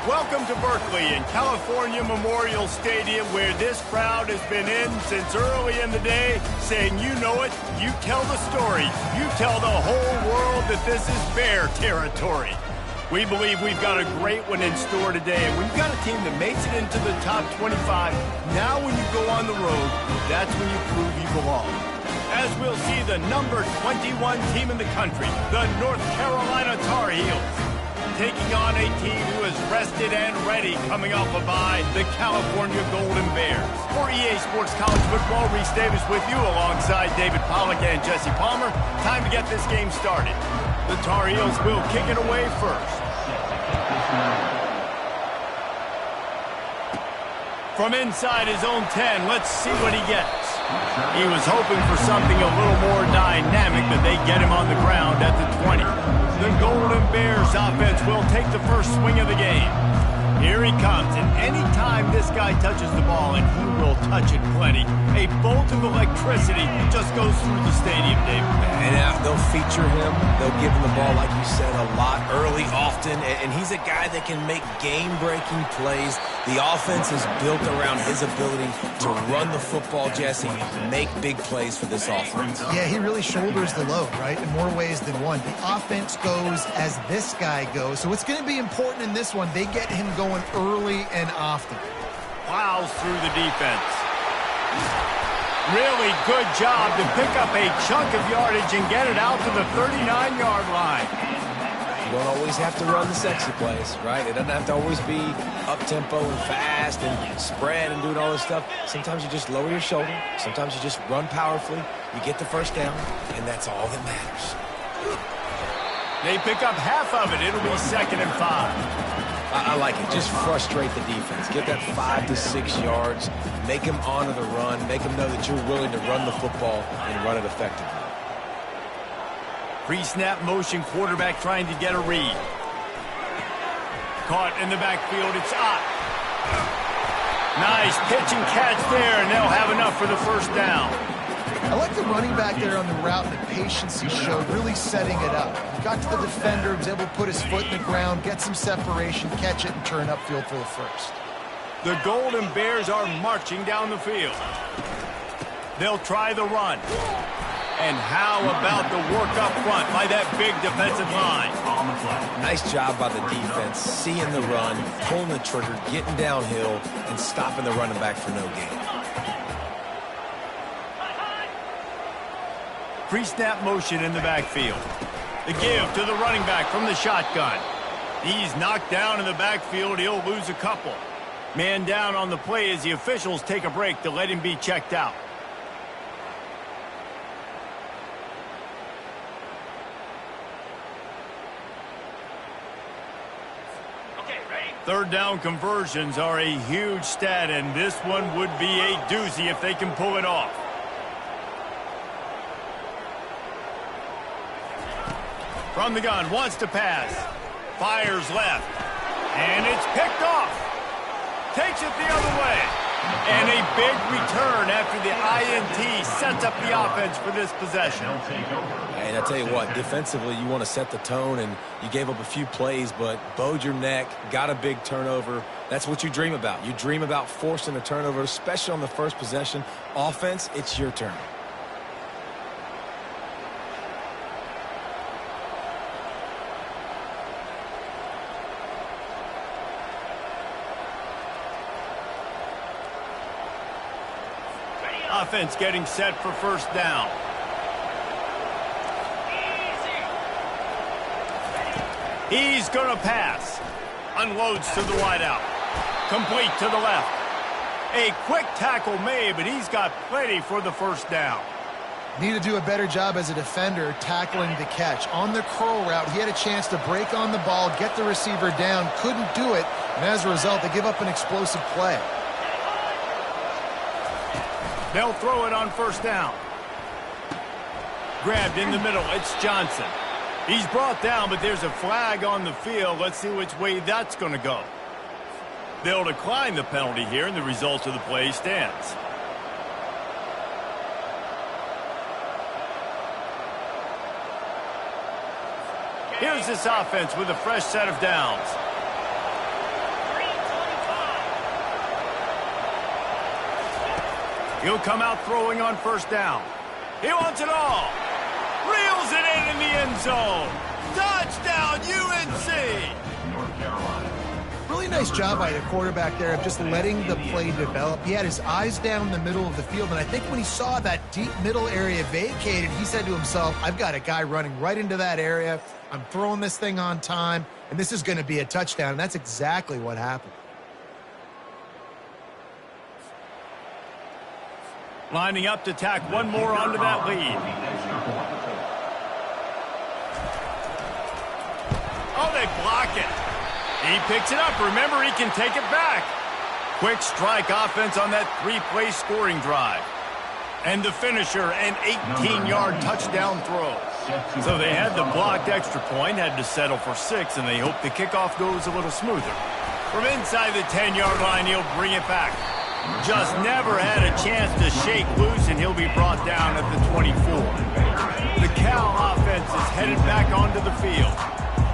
Welcome to Berkeley and California Memorial Stadium, where this crowd has been in since early in the day, saying, you know it, you tell the story, you tell the whole world that this is Bear territory. We believe we've got a great one in store today, and when you've got a team that makes it into the top 25, now when you go on the road, that's when you prove you belong. As we'll see the number 21 team in the country, the North Carolina Tar Heels, taking on a team who is rested and ready coming off a bye, the California Golden Bears. For EA Sports College Football, Reese Davis with you alongside David Pollack and Jesse Palmer. Time to get this game started. The Tar Heels will kick it away first. From inside his own 10, let's see what he gets. He was hoping for something a little more dynamic, but they get him on the ground at the 20. The Golden Bears offense will take the first swing of the game. Here he comes, and anytime this guy touches the ball, and he will touch it plenty, a bolt of electricity just goes through the stadium, Dave. And they'll feature him. They'll give him the ball, like you said, a lot, early, often, and he's a guy that can make game-breaking plays. The offense is built around his ability to run the football, Jesse, make big plays for this offense. Yeah, he really shoulders the load, right, in more ways than one. The offense goes as this guy goes, so it's going to be important in this one. They get him going early and often. Plows through the defense. Really good job to pick up a chunk of yardage and get it out to the 39-yard line. You don't always have to run the sexy plays, right? It doesn't have to always be up-tempo and fast and spread and doing all this stuff. Sometimes you just lower your shoulder. Sometimes you just run powerfully. You get the first down, and that's all that matters. They pick up half of it. It'll be 2nd and 5. I like it. Just frustrate the defense. Get that 5 to 6 yards. Make them honor the run. Make them know that you're willing to run the football and run it effectively. Pre-snap motion, quarterback trying to get a read. Caught in the backfield. It's Ott. Nice pitch and catch there, and they'll have enough for the first down. I like the running back there on the route and the patience he showed, really setting it up. He got to the defender, was able to put his foot in the ground, get some separation, catch it, and turn upfield for the first. The Golden Bears are marching down the field. They'll try the run. And how about the work up front by that big defensive line? Nice job by the defense, seeing the run, pulling the trigger, getting downhill, and stopping the running back for no gain. Pre-snap motion in the backfield. The give to the running back from the shotgun. He's knocked down in the backfield. He'll lose a couple. Man down on the play as the officials take a break to let him be checked out. Third down conversions are a huge stat, and this one would be a doozy if they can pull it off. From the gun, wants to pass. Fires left. And it's picked off. Takes it the other way. And a big return after the INT sets up the offense for this possession. And I tell you what, defensively, you want to set the tone, and you gave up a few plays, but bowed your neck, got a big turnover. That's what you dream about. You dream about forcing a turnover, especially on the first possession. Offense, it's your turn. Offense getting set for first down. He's going to pass. Unloads to the wideout. Complete to the left. A quick tackle made, but he's got plenty for the first down. Need to do a better job as a defender tackling the catch. On the curl route, he had a chance to break on the ball, get the receiver down, couldn't do it, and as a result, they give up an explosive play. They'll throw it on first down. Grabbed in the middle. It's Johnson. He's brought down, but there's a flag on the field. Let's see which way that's going to go. They'll decline the penalty here, and the result of the play stands. Here's this offense with a fresh set of downs. He'll come out throwing on first down. He wants it all. Reels it in the end zone. Touchdown, UNC! Really nice job by the quarterback there of just letting the play develop. He had his eyes down the middle of the field, and I think when he saw that deep middle area vacated, he said to himself, I've got a guy running right into that area. I'm throwing this thing on time, and this is going to be a touchdown, and that's exactly what happened. Lining up to tack one more onto that lead. Oh, they block it. He picks it up. Remember, he can take it back. Quick strike offense on that three-play scoring drive. And the finisher, an 18-yard touchdown throw. So they had the blocked extra point, had to settle for 6, and they hope the kickoff goes a little smoother. From inside the 10-yard line, he'll bring it back. Just never had a chance to shake loose, and he'll be brought down at the 24. The Cal offense is headed back onto the field.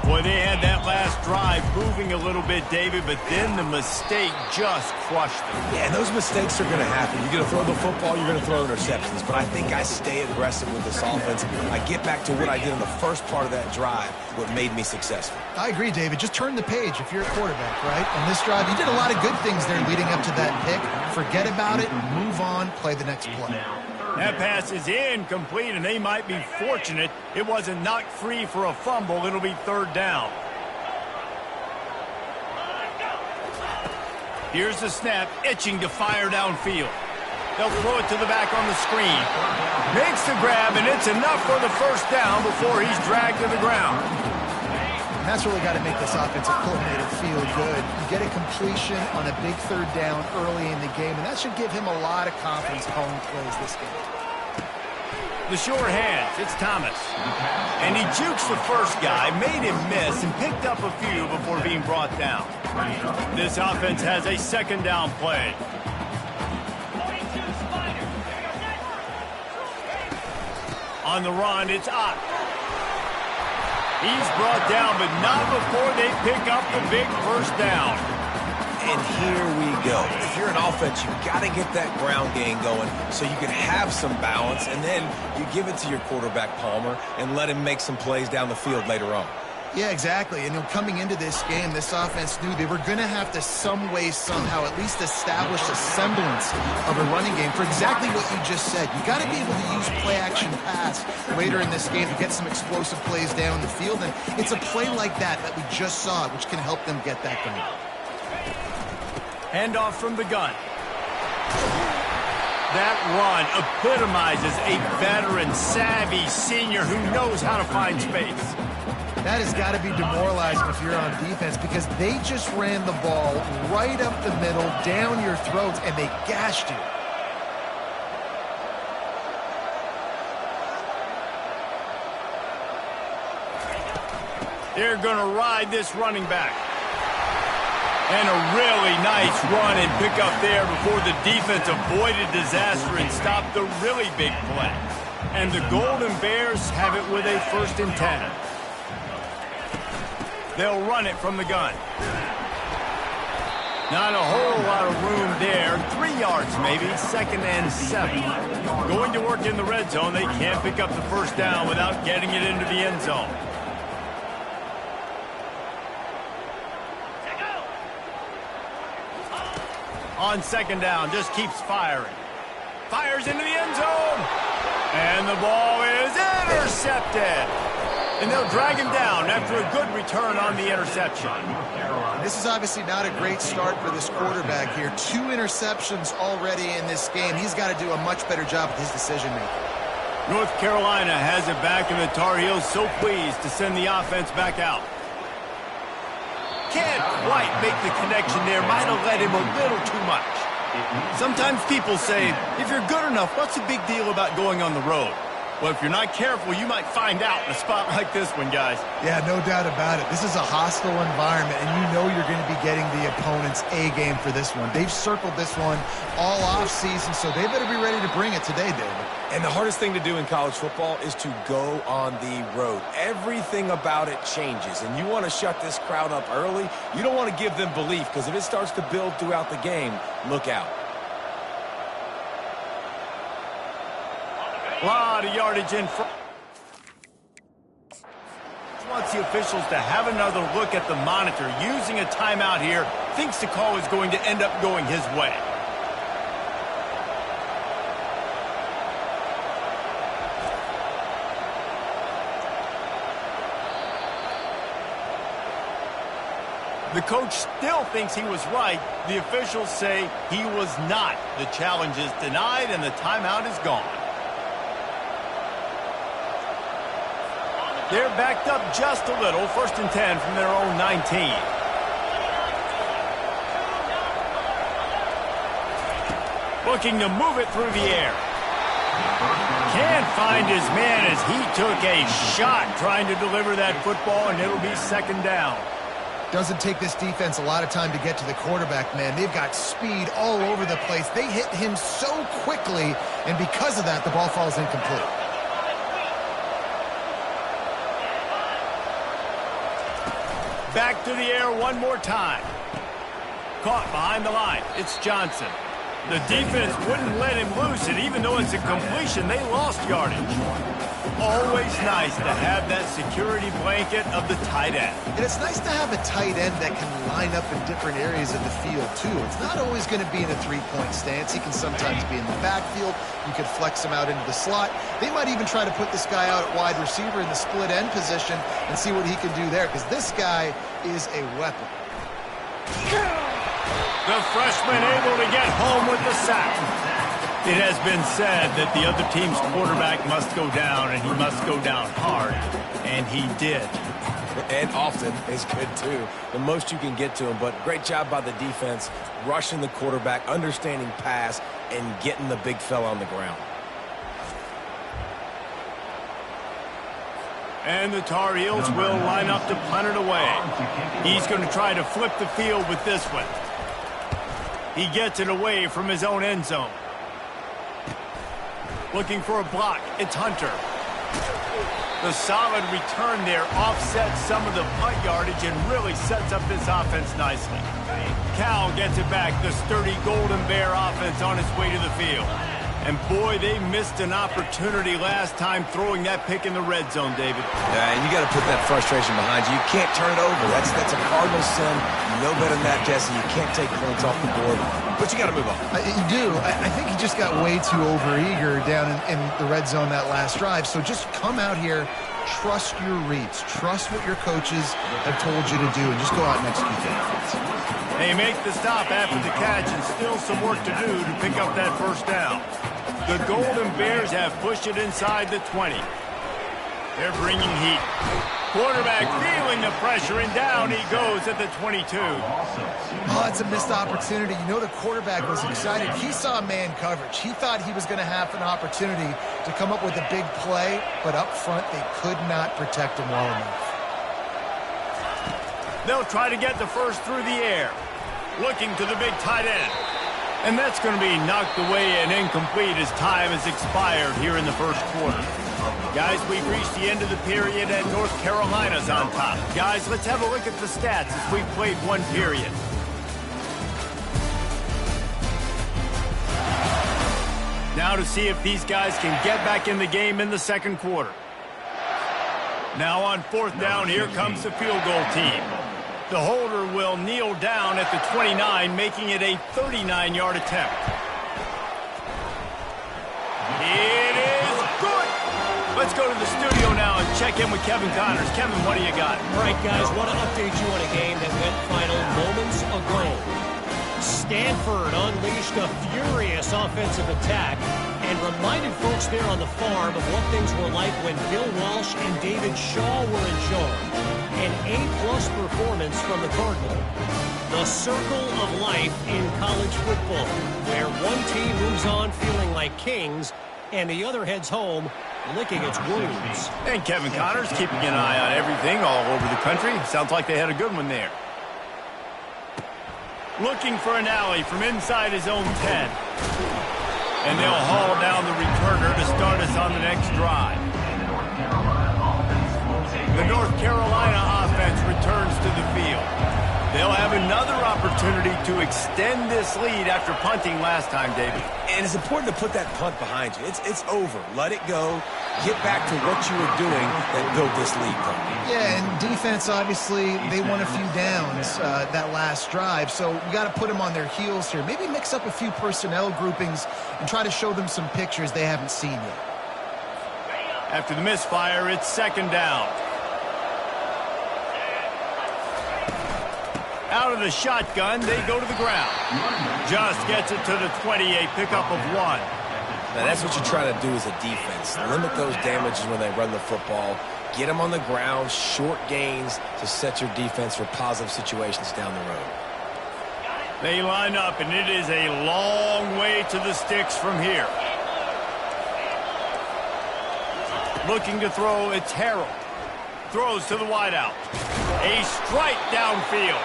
Boy, they had that last drive moving a little bit, David, but then the mistake just crushed them. Yeah, and those mistakes are going to happen. You're going to throw the football, you're going to throw interceptions. But I think I stay aggressive with this offense. I get back to what I did in the first part of that drive, what made me successful. I agree, David. Just turn the page if you're a quarterback, right? On this drive, you did a lot of good things there leading up to that pick. Forget about it, move on, play the next play. That pass is incomplete, and they might be fortunate it wasn't knocked free for a fumble. It'll be third down. Here's the snap, itching to fire downfield. They'll throw it to the back on the screen. Makes the grab, and it's enough for the first down before he's dragged to the ground. And that's really got to make this offensive coordinator feel good. You get a completion on a big third down early in the game, and that should give him a lot of confidence calling plays this game. The sure hands, it's Thomas. And he jukes the first guy, made him miss, and picked up a few before being brought down. This offense has a second down play. On the run, it's Ott. He's brought down, but not before they pick up the big first down. And here we go. If you're an offense, you've got to get that ground game going so you can have some balance, and then you give it to your quarterback, Palmer, and let him make some plays down the field later on. Yeah, exactly. And coming into this game, this offense knew they were going to have to some way, somehow, at least establish a semblance of a running game for exactly what you just said. You got to be able to use play-action pass later in this game to get some explosive plays down the field. And it's a play like that we just saw, which can help them get that going. Handoff from the gun. That run epitomizes a veteran, savvy senior who knows how to find space. That has got to be demoralizing if you're on defense because they just ran the ball right up the middle, down your throats, and they gashed you. They're going to ride this running back. And a really nice run and pick up there before the defense avoided disaster and stopped the really big play. And the Golden Bears have it with a 1st and 10. They'll run it from the gun. Not a whole lot of room there. 3 yards maybe, 2nd and 7. Going to work in the red zone. They can't pick up the first down without getting it into the end zone. On 2nd down, just keeps firing. Fires into the end zone. And the ball is intercepted. And they'll drag him down after a good return on the interception. This is obviously not a great start for this quarterback here. 2 interceptions already in this game. He's got to do a much better job with his decision-making. North Carolina has it back, and the Tar Heels so pleased to send the offense back out. Can't quite make the connection there. Might have led him a little too much. Sometimes people say, if you're good enough, what's the big deal about going on the road? Well, if you're not careful, you might find out in a spot like this one, guys. Yeah, no doubt about it. This is a hostile environment, and you know you're going to be getting the opponent's A-game for this one. They've circled this one all offseason, so they better be ready to bring it today, David. And the hardest thing to do in college football is to go on the road. Everything about it changes, and you want to shut this crowd up early. You don't want to give them belief, because if it starts to build throughout the game, look out. A lot of yardage in front. Wants the officials to have another look at the monitor. Using a timeout here, thinks the call is going to end up going his way. The coach still thinks he was right. The officials say he was not. The challenge is denied and the timeout is gone. They're backed up just a little. 1st and 10 from their own 19. Looking to move it through the air. Can't find his man as he took a shot trying to deliver that football, and it'll be 2nd down. Doesn't take this defense a lot of time to get to the quarterback, man. They've got speed all over the place. They hit him so quickly, and because of that, the ball falls incomplete. Back to the air one more time. Caught behind the line. It's Johnson. The defense wouldn't let him loose, and even though it's a completion, they lost yardage. Always nice to have that security blanket of the tight end. And it's nice to have a tight end that can line up in different areas of the field, too. It's not always going to be in a three-point stance. He can sometimes be in the backfield. You could flex him out into the slot. They might even try to put this guy out at wide receiver in the split end position and see what he can do there, because this guy is a weapon. The freshman able to get home with the sack. It has been said that the other team's quarterback must go down, and he must go down hard. And he did. And often is good, too. The most you can get to him, but great job by the defense, rushing the quarterback, understanding pass, and getting the big fella on the ground. And the Tar Heels will line up to punt it away. He's going to try to flip the field with this one. He gets it away from his own end zone. Looking for a block. It's Hunter. The solid return there offsets some of the punt yardage and really sets up this offense nicely. Cal gets it back. The sturdy Golden Bear offense on its way to the field. And boy, they missed an opportunity last time throwing that pick in the red zone, David. Yeah, and you got to put that frustration behind you. You can't turn it over. That's a cardinal sin. You know better than that, Jesse. You can't take points off the board, but you got to move on. You do. I think he just got way too overeager down in the red zone that last drive. So just come out here, trust your reads, trust what your coaches have told you to do, and just go out and execute the offense. They make the stop after the catch, and still some work to do to pick up that 1st down. The Golden Bears have pushed it inside the 20. They're bringing heat. Quarterback feeling the pressure, and down he goes at the 22. Oh, it's a missed opportunity. You know the quarterback was excited. He saw man coverage. He thought he was going to have an opportunity to come up with a big play, but up front they could not protect him well enough. They'll try to get the first through the air. Looking to the big tight end. And that's going to be knocked away and incomplete as time has expired here in the 1st quarter. Guys, we've reached the end of the period and North Carolina's on top. Guys, let's have a look at the stats as we've played one period. Now to see if these guys can get back in the game in the 2nd quarter. Now on 4th down, here comes the field goal team. The holder will kneel down at the 29, making it a 39-yard attempt. It is good. Let's go to the studio now and check in with Kevin Connors. Kevin, what do you got? All right, guys, want to update you on a game that went final moments ago. Stanford unleashed a furious offensive attack and reminded folks there on the farm of what things were like when Bill Walsh and David Shaw were in charge. An A-plus performance from the Cardinal. The circle of life in college football, where one team moves on feeling like kings and the other heads home licking its wounds. And Kevin Connors keeping an eye on everything all over the country. Sounds like they had a good one there. Looking for an alley from inside his own 10. And they'll haul down the returner to start us on the next drive. The North Carolina offense returns to the field. They'll have another opportunity to extend this lead after punting last time, David. And it's important to put that punt behind you. It's over. Let it go. Get back to what you were doing that built this lead. Yeah, and defense, obviously, they won a few downs that last drive, so you got to put them on their heels here. Maybe mix up a few personnel groupings and try to show them some pictures they haven't seen yet. After the misfire, it's second down. Out of the shotgun, they go to the ground. Just gets it to the 28, pickup of 1. Now, that's what you try to do as a defense. Limit those damages when they run the football. Get them on the ground, short gains to set your defense for positive situations down the road. They line up, and it is a long way to the sticks from here. Looking to throw, it's Harold. Throws to the wideout. A strike downfield.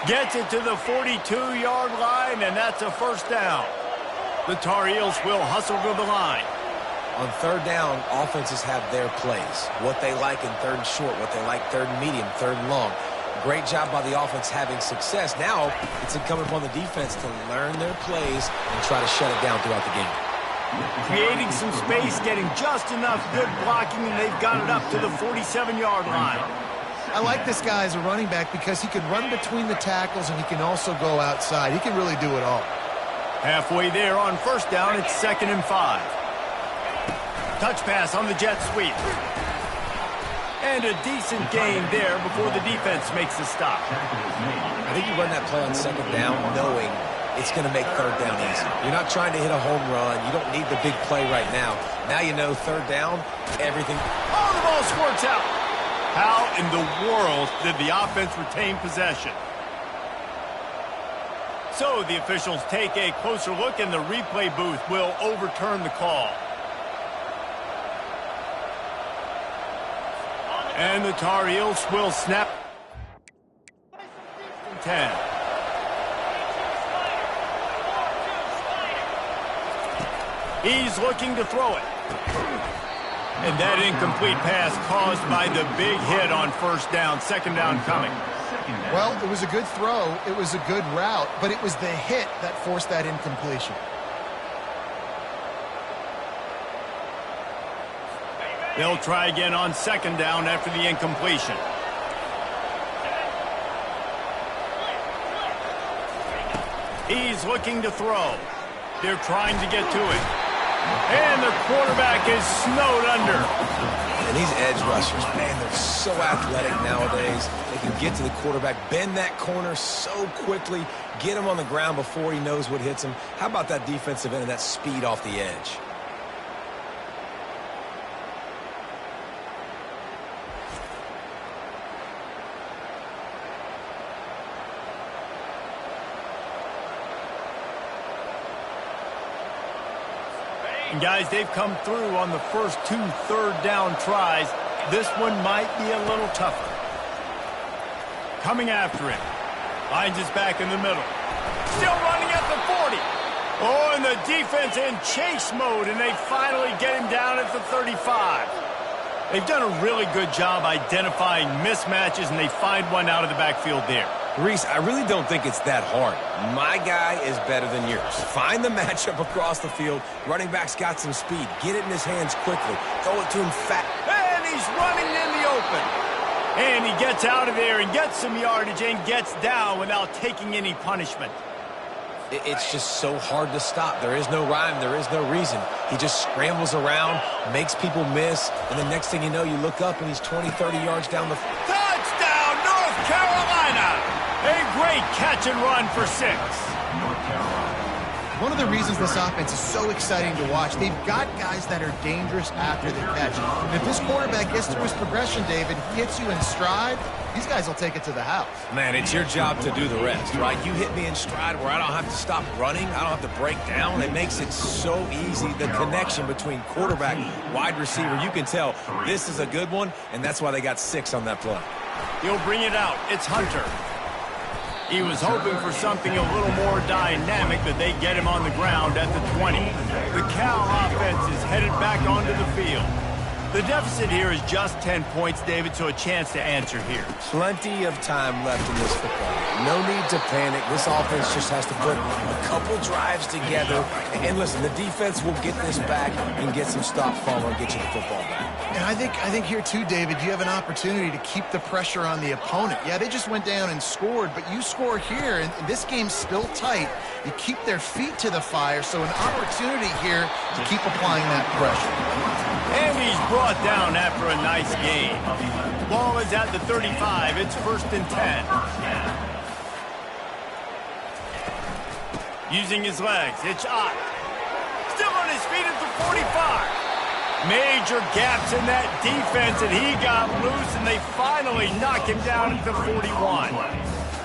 Gets it to the 42-yard line, and that's a first down. The Tar Heels will hustle to the line. On third down, offenses have their plays. What they like in third and short, what they like third and medium, third and long. Great job by the offense having success. Now it's incumbent upon the defense to learn their plays and try to shut it down throughout the game. Creating some space, getting just enough good blocking, and they've got it up to the 47-yard line. I like this guy as a running back because he can run between the tackles and he can also go outside. He can really do it all. Halfway there on first down, it's 2nd and 5. Touch pass on the jet sweep. And a decent gain there before the defense makes the stop. I think you run that play on second down knowing it's going to make third down easy. You're not trying to hit a home run. You don't need the big play right now. Now you know third down, everything. Oh, the ball squirts out. How in the world did the offense retain possession? So the officials take a closer look, and the replay booth will overturn the call. And the Tar Heels will snap 10. He's looking to throw it. And that incomplete pass caused by the big hit on first down. Second down coming. Well, it was a good throw. It was a good route, but it was the hit that forced that incompletion. They'll try again on second down after the incompletion. He's looking to throw. They're trying to get to it. And the quarterback is snowed under. And these edge rushers, man, they're so athletic nowadays. They can get to the quarterback, bend that corner so quickly, get him on the ground before he knows what hits him. How about that defensive end and that speed off the edge? And guys, they've come through on the first 2 third down tries. This one might be a little tougher. Coming after it. Finds his back in the middle. Still running at the 40. Oh, and the defense in chase mode, and they finally get him down at the 35. They've done a really good job identifying mismatches, and they find one out of the backfield there. Reese, I really don't think it's that hard. My guy is better than yours. Find the matchup across the field. Running back's got some speed. Get it in his hands quickly. Throw it to him fat. And he's running in the open. And he gets out of there and gets some yardage and gets down without taking any punishment. It's just so hard to stop. There is no rhyme. There is no reason. He just scrambles around, makes people miss, and the next thing you know, you look up and he's 20, 30 yards down the field. Touchdown, North Carolina! A great catch and run for 6. One of the reasons this offense is so exciting to watch, they've got guys that are dangerous after the catch. And if this quarterback gets through his progression, David, hits you in stride, these guys will take it to the house. Man, it's your job to do the rest, right? You hit me in stride where I don't have to stop running. I don't have to break down. It makes it so easy. The connection between quarterback, wide receiver, you can tell this is a good one, and that's why they got 6 on that play. He'll bring it out. It's Hunter. He was hoping for something a little more dynamic, but they get him on the ground at the 20. The Cal offense is headed back onto the field. The deficit here is just 10 points, David, so a chance to answer here. Plenty of time left in this football game. No need to panic. This offense just has to put a couple drives together. And listen, the defense will get this back and get some stop follow and get you the football back. And I think here too, David, you have an opportunity to keep the pressure on the opponent. Yeah, they just went down and scored, but you score here, and this game's still tight. You keep their feet to the fire, so an opportunity here to keep applying that pressure. And he's brought down after a nice game. Ball is at the 35. It's 1st and 10. Using his legs, it's Ott. Still on his feet at the 45. Major gaps in that defense, and he got loose, and they finally knock him down at the 41.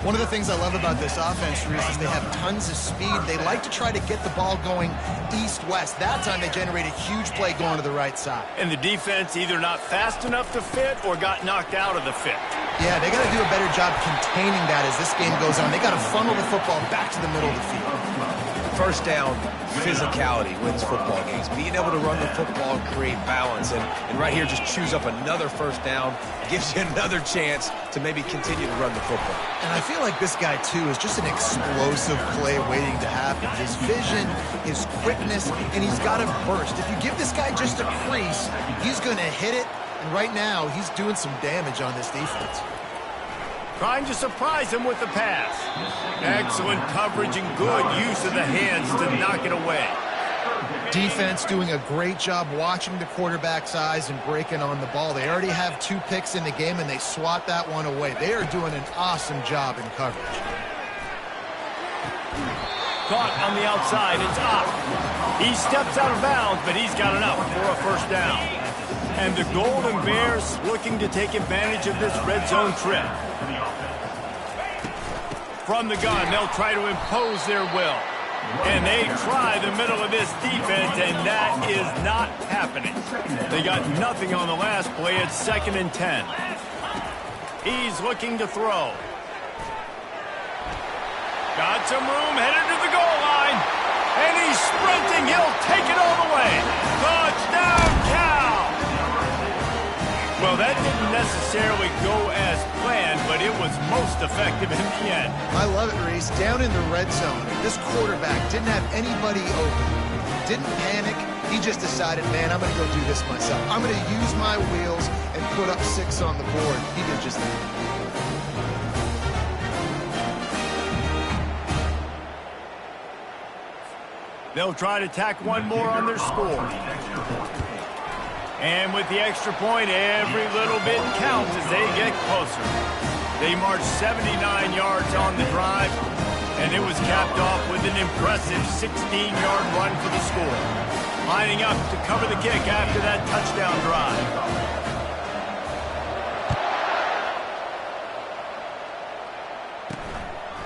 One of the things I love about this offense, Reese, is they have tons of speed. They like to try to get the ball going east-west. That time they generate a huge play going to the right side. And the defense either not fast enough to fit or got knocked out of the fit. Yeah, they got to do a better job containing that as this game goes on. They got to funnel the football back to the middle of the field. First down, physicality wins football games. Being able to run the football and create balance. And right here, just choose up another first down. Gives you another chance to maybe continue to run the football. And I feel like this guy, too, is just an explosive play waiting to happen. His vision, his quickness, and he's got a burst. If you give this guy just a crease, he's going to hit it. And right now, he's doing some damage on this defense. Trying to surprise him with the pass. Excellent coverage and good use of the hands to knock it away. Defense doing a great job watching the quarterback's eyes and breaking on the ball. They already have 2 picks in the game, and they swat that one away. They are doing an awesome job in coverage. Caught on the outside, it's Ott. He steps out of bounds, but he's got enough for a first down. And the Golden Bears looking to take advantage of this red zone trip. From the gun, they'll try to impose their will. And they try the middle of this defense, and that is not happening. They got nothing on the last play. It's 2nd and 10. He's looking to throw. Got some room, headed to the goal line. And he's sprinting. He'll take it all the way. Touchdown, Cal! Well, that didn't necessarily go as planned, but it was most effective in the end. I love it, Reese. Down in the red zone, this quarterback didn't have anybody open. Didn't panic. He just decided, man, I'm going to go do this myself. I'm going to use my wheels and put up 6 on the board. He did just that. They'll try to tack one more on their score. And with the extra point, every little bit counts as they get closer. They marched 79 yards on the drive, and it was capped off with an impressive 16-yard run for the score. Lining up to cover the kick after that touchdown drive.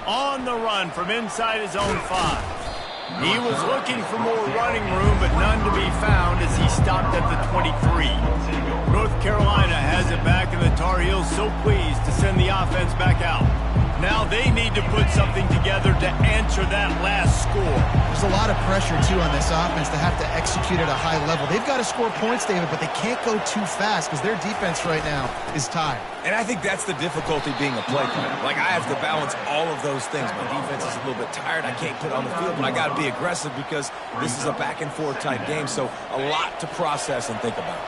On the run from inside his own 5. He was looking for more running room, but none to be found as he stopped at the 23. North Carolina has it back, and the Tar Heels so pleased to send the offense back out. Now they need to put something together to answer that last score. There's a lot of pressure, too, on this offense to have to execute at a high level. They've got to score points, David, but they can't go too fast because their defense right now is tired. And I think that's the difficulty being a play caller. Like, I have to balance all of those things. My defense is a little bit tired. I can't put it on the field, but I got to be aggressive because this is a back-and-forth type game, so a lot to process and think about.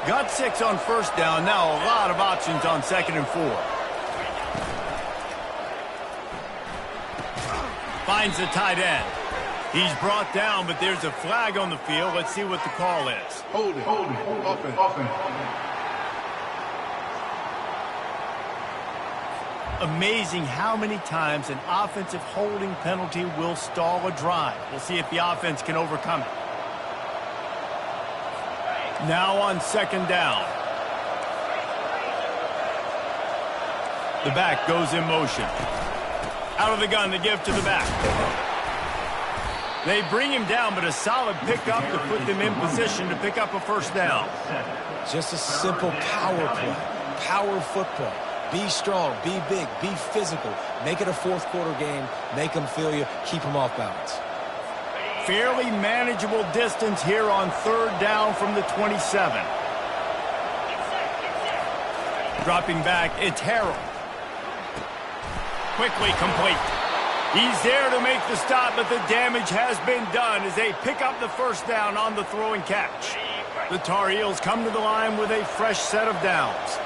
Got 6 on first down. Now a lot of options on 2nd and 4. Finds the tight end. He's brought down, but there's a flag on the field. Let's see what the call is. Hold it. Offense. Amazing how many times an offensive holding penalty will stall a drive. We'll see if the offense can overcome it. Now on 2nd down. The back goes in motion. Out of the gun, the give to the back. They bring him down, but a solid pickup to put them in position to pick up a first down. Just a simple power play. Power football. Be strong, be big, be physical. Make it a 4th quarter game. Make them feel you. Keep them off balance. Fairly manageable distance here on 3rd down from the 27. Dropping back, it's Harold. Quickly complete. He's there to make the stop, but the damage has been done as they pick up the first down on the throw and catch. The Tar Heels come to the line with a fresh set of downs.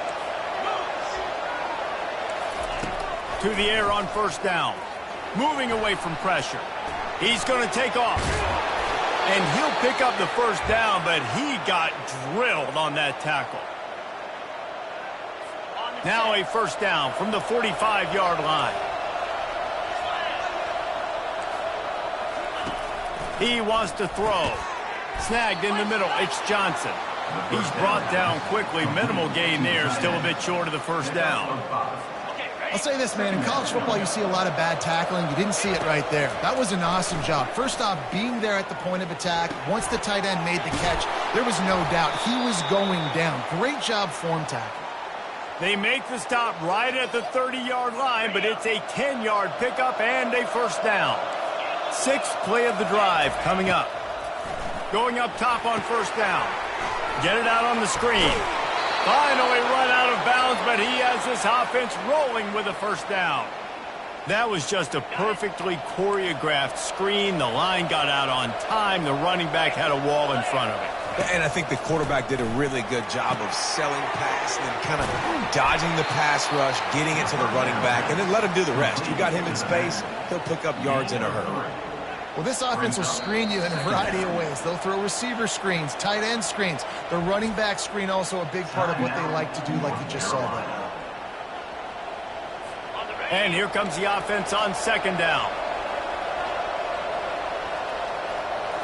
To the air on first down. Moving away from pressure. He's going to take off. And he'll pick up the first down, but he got drilled on that tackle. Now a first down from the 45-yard line. He wants to throw. Snagged in the middle. It's Johnson. He's brought down quickly. Minimal gain there. Still a bit short of the first down. I'll say this, man. In college football, you see a lot of bad tackling. You didn't see it right there. That was an awesome job. First off, being there at the point of attack. Once the tight end made the catch, there was no doubt he was going down. Great job form tackle. They make the stop right at the 30-yard line, but it's a 10-yard pickup and a first down. Sixth play of the drive coming up. Going up top on first down. Get it out on the screen. Finally run out of bounds, but he has this offense rolling with a first down. That was just a perfectly choreographed screen. The line got out on time. The running back had a wall in front of it. And I think the quarterback did a really good job of selling pass and then kind of dodging the pass rush, getting it to the running back, and then let him do the rest. You got him in space, he'll pick up yards in a hurry. Well, this offense will screen you in a variety of ways. They'll throw receiver screens, tight end screens. The running back screen also a big part of what they like to do, like you just saw there. And here comes the offense on second down.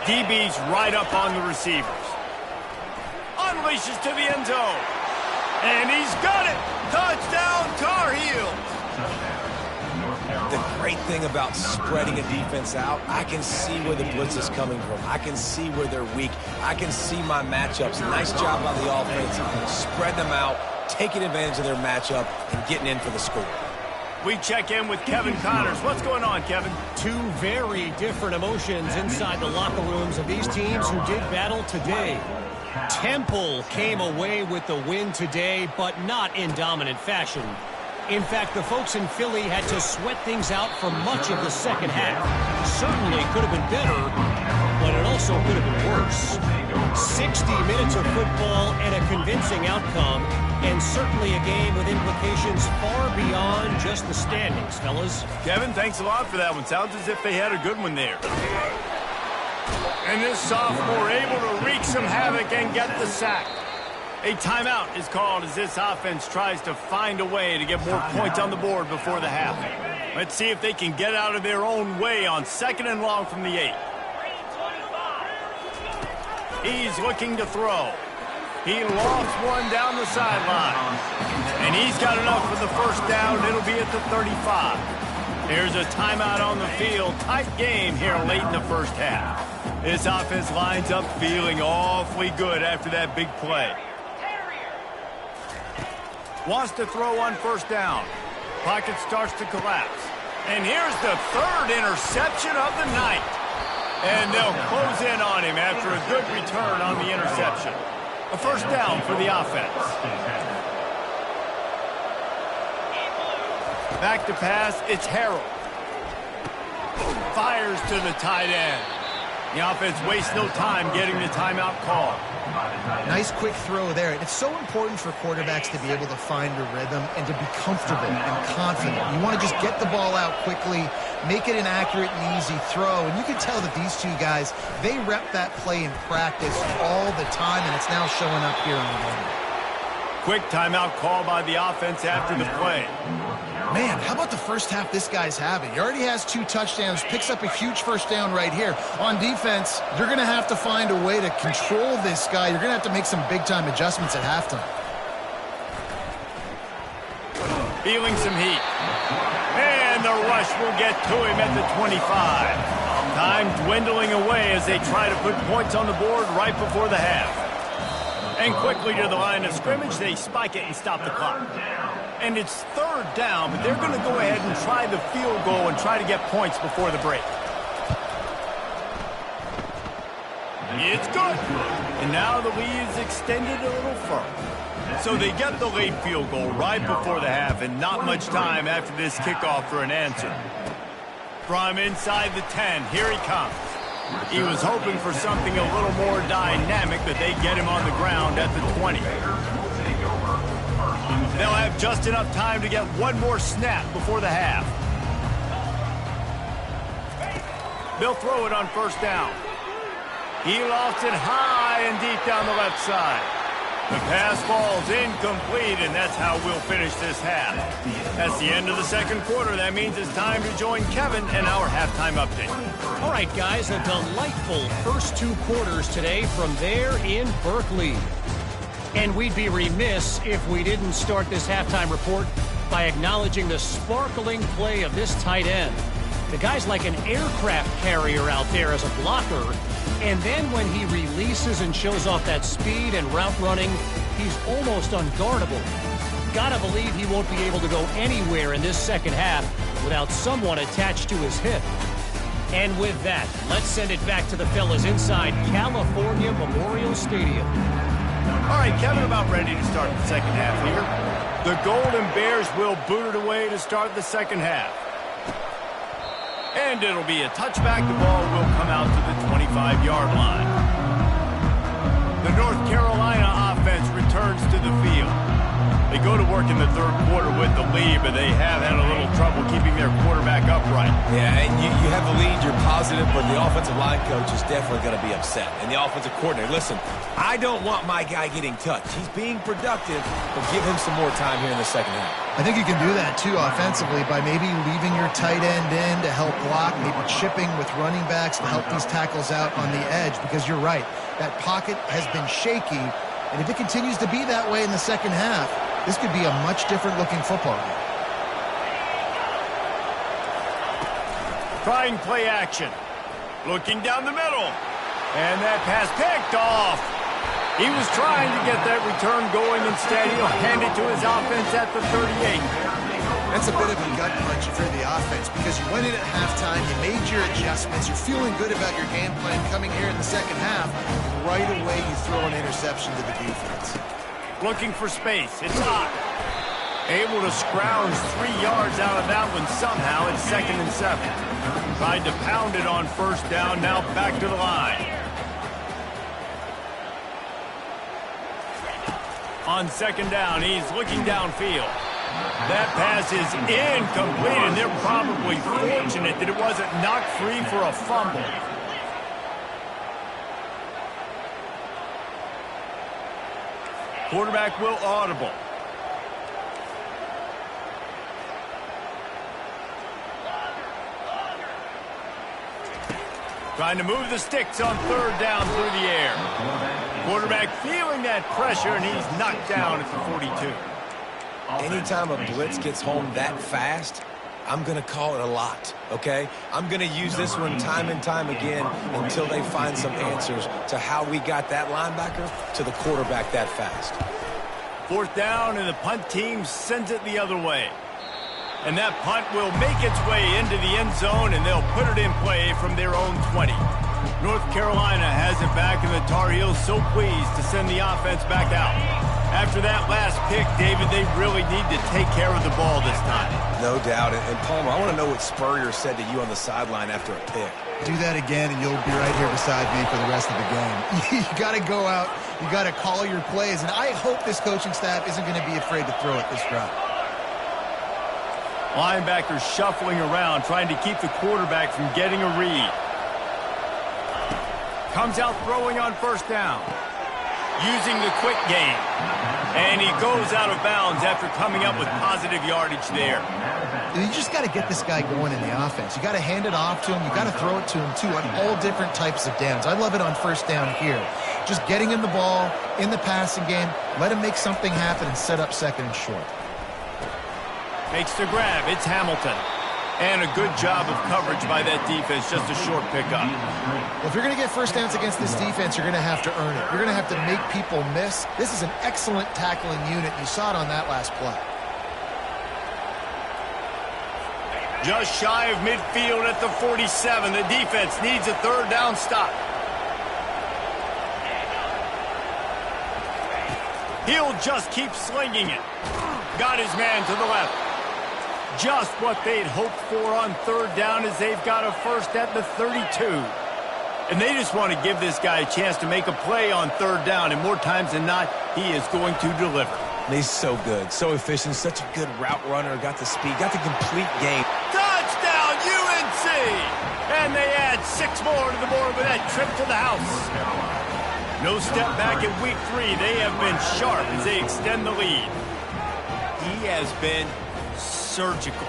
DB's right up on the receivers. Unleashes to the end zone. And he's got it. Touchdown, Tar Heels. The great thing about spreading a defense out, I can see where the blitz is coming from. I can see where they're weak. I can see my matchups. Nice job by the offense. Spread them out, taking advantage of their matchup, and getting in for the score. We check in with Kevin Connors. What's going on, Kevin? Two very different emotions inside the locker rooms of these teams who did battle today. Temple came away with the win today, but not in dominant fashion. In fact, the folks in Philly had to sweat things out for much of the second half. Certainly could have been better, but it also could have been worse. 60 minutes of football and a convincing outcome, and certainly a game with implications far beyond just the standings, fellas. Kevin, thanks a lot for that one. Sounds as if they had a good one there. And this sophomore able to wreak some havoc and get the sack. A timeout is called as this offense tries to find a way to get more points on the board before the half. Let's see if they can get out of their own way on second and long from the 8. He's looking to throw. He lofts one down the sideline. And he's got enough for the first down. It'll be at the 35. There's a timeout on the field. Tight game here late in the first half. This offense lines up feeling awfully good after that big play. Wants to throw on first down. Pocket starts to collapse. And here's the third interception of the night. And they'll close in on him after a good return on the interception. A first down for the offense. Back to pass, it's Harold. Fires to the tight end. The offense wastes no time getting the timeout call. Nice quick throw there. It's so important for quarterbacks to be able to find a rhythm and to be comfortable and confident. You want to just get the ball out quickly, make it an accurate and easy throw. And you can tell that these two guys, they rep that play in practice all the time, and it's now showing up here in the game. Quick timeout call by the offense after the play. Man, how about the first half this guy's having? He already has 2 touchdowns, picks up a huge first down right here. On defense, you're going to have to find a way to control this guy. You're going to have to make some big-time adjustments at halftime. Feeling some heat. And the rush will get to him at the 25. Time dwindling away as they try to put points on the board right before the half. And quickly to the line of scrimmage, they spike it and stop the clock. And it's third down, but they're going to go ahead and try the field goal and try to get points before the break. It's good. And now the lead is extended a little further. So they get the late field goal right before the half, and not much time after this kickoff for an answer. From inside the 10, here he comes. He was hoping for something a little more dynamic, but they get him on the ground at the 20. They'll have just enough time to get one more snap before the half. They'll throw it on first down. He lofts it high and deep down the left side. The pass falls incomplete, and that's how we'll finish this half. That's the end of the second quarter. That means it's time to join Kevin and our halftime update. All right, guys, a delightful first 2 quarters today from there in Berkeley. And we'd be remiss if we didn't start this halftime report by acknowledging the sparkling play of this tight end. The guy's like an aircraft carrier out there as a blocker. And then when he releases and shows off that speed and route running, he's almost unguardable. Gotta believe he won't be able to go anywhere in this second half without someone attached to his hip. And with that, let's send it back to the fellas inside California Memorial Stadium. All right, Kevin, about ready to start the second half here. The Golden Bears will boot it away to start the second half. And it'll be a touchback. The ball will come out to the 25-yard line. The North Carolina offense returns to the field. They go to work in the third quarter with the lead, but they have had a little trouble keeping their quarterback upright. Yeah, and you have the lead, you're positive, but the offensive line coach is definitely going to be upset. And the offensive coordinator, listen, I don't want my guy getting touched. He's being productive, but give him some more time here in the second half. I think you can do that, too, offensively, by maybe leaving your tight end in to help block, maybe chipping with running backs to help these tackles out on the edge, because you're right. That pocket has been shaky, and if it continues to be that way in the second half, this could be a much different-looking football game. Trying play action. Looking down the middle. And that pass picked off. He was trying to get that return going. Instead, he'll hand it to his offense at the 38. That's a bit of a gut punch for the offense because you went in at halftime, you made your adjustments, you're feeling good about your game plan coming here in the second half. Right away, you throw an interception to the defense. Looking for space. It's hot. Able to scrounge 3 yards out of that one somehow. It's 2nd and 7. Tried to pound it on first down. Now back to the line. On second down, he's looking downfield. That pass is incomplete, and they're probably fortunate that it wasn't knocked free for a fumble. Quarterback will audible. Trying to move the sticks on third down through the air. Quarterback feeling that pressure, and he's knocked down at the 42. Anytime a blitz gets home that fast, I'm going to call it a lot, okay? I'm going to use this one time and time again until they find some answers to how we got that linebacker to the quarterback that fast. Fourth down, and the punt team sends it the other way. And that punt will make its way into the end zone, and they'll put it in play from their own 20. North Carolina has it back, and the Tar Heels so pleased to send the offense back out. After that last pick, David, they really need to take care of the ball this time. No doubt. And Palmer, I want to know what Spurrier said to you on the sideline after a pick. Do that again, and you'll be right here beside me for the rest of the game. You got to go out. You got to call your plays, and I hope this coaching staff isn't going to be afraid to throw it this route. Linebackers shuffling around, trying to keep the quarterback from getting a read. Comes out throwing on first down. Using the quick game. And he goes out of bounds after coming up with positive yardage there. You just got to get this guy going in the offense. You got to hand it off to him. You got to throw it to him, too, on all different types of downs. I love it on first down here. Just getting him the ball in the passing game, let him make something happen and set up second and short. Makes the grab. It's Hamilton. And a good job of coverage by that defense. Just a short pickup. Well, if you're going to get first downs against this defense, you're going to have to earn it. You're going to have to make people miss. This is an excellent tackling unit. You saw it on that last play. Just shy of midfield at the 47. The defense needs a third down stop. He'll just keep slinging it. Got his man to the left. Just what they'd hoped for on third down as they've got a first at the 32. And they just want to give this guy a chance to make a play on third down, and more times than not, he is going to deliver. And he's so good, so efficient, such a good route runner, got the speed, got the complete game. Touchdown, UNC! And they add 6 more to the board with that trip to the house. No step back in week 3. They have been sharp as they extend the lead. He has been surgical.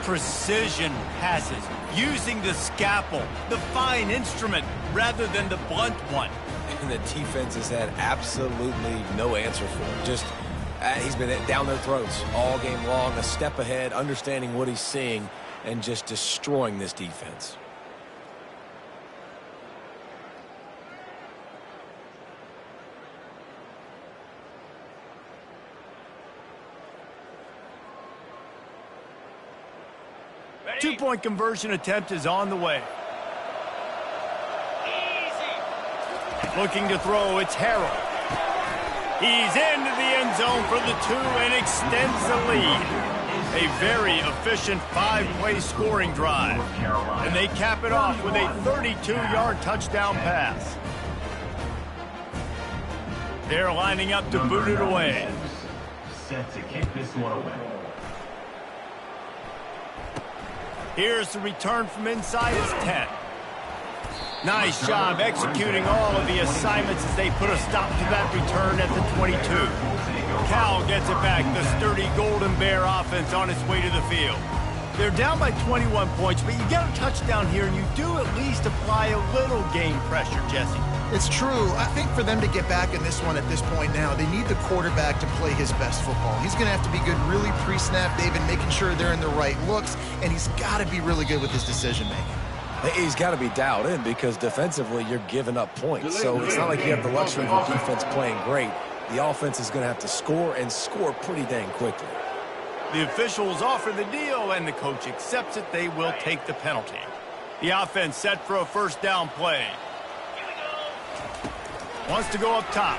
Precision passes, using the scalpel, the fine instrument, rather than the blunt one. And the defense has had absolutely no answer for him. Just, he's been down their throats all game long, a step ahead, understanding what he's seeing, and just destroying this defense. Two-point conversion attempt is on the way. Looking to throw, it's Harrell. He's into the end zone for the 2 and extends the lead. A very efficient 5-play scoring drive. And they cap it off with a 32-yard touchdown pass. They're lining up to boot it away. Set to kick this one away. Here's the return from inside his 10. Nice job executing all of the assignments as they put a stop to that return at the 22. Cal gets it back, the sturdy Golden Bear offense on its way to the field. They're down by 21 points, but you get a touchdown here, and you do at least apply a little game pressure, Jesse. It's true. I think for them to get back in this one at this point now, they need the quarterback to play his best football. He's going to have to be good really pre-snap, David, making sure they're in the right looks, and he's got to be really good with his decision-making. He's got to be dialed in because defensively you're giving up points. So it's not like you have the luxury of the defense playing great. The offense is going to have to score and score pretty dang quickly. The officials offer the deal, and the coach accepts it. They will take the penalty. The offense set for a first down play. Wants to go up top.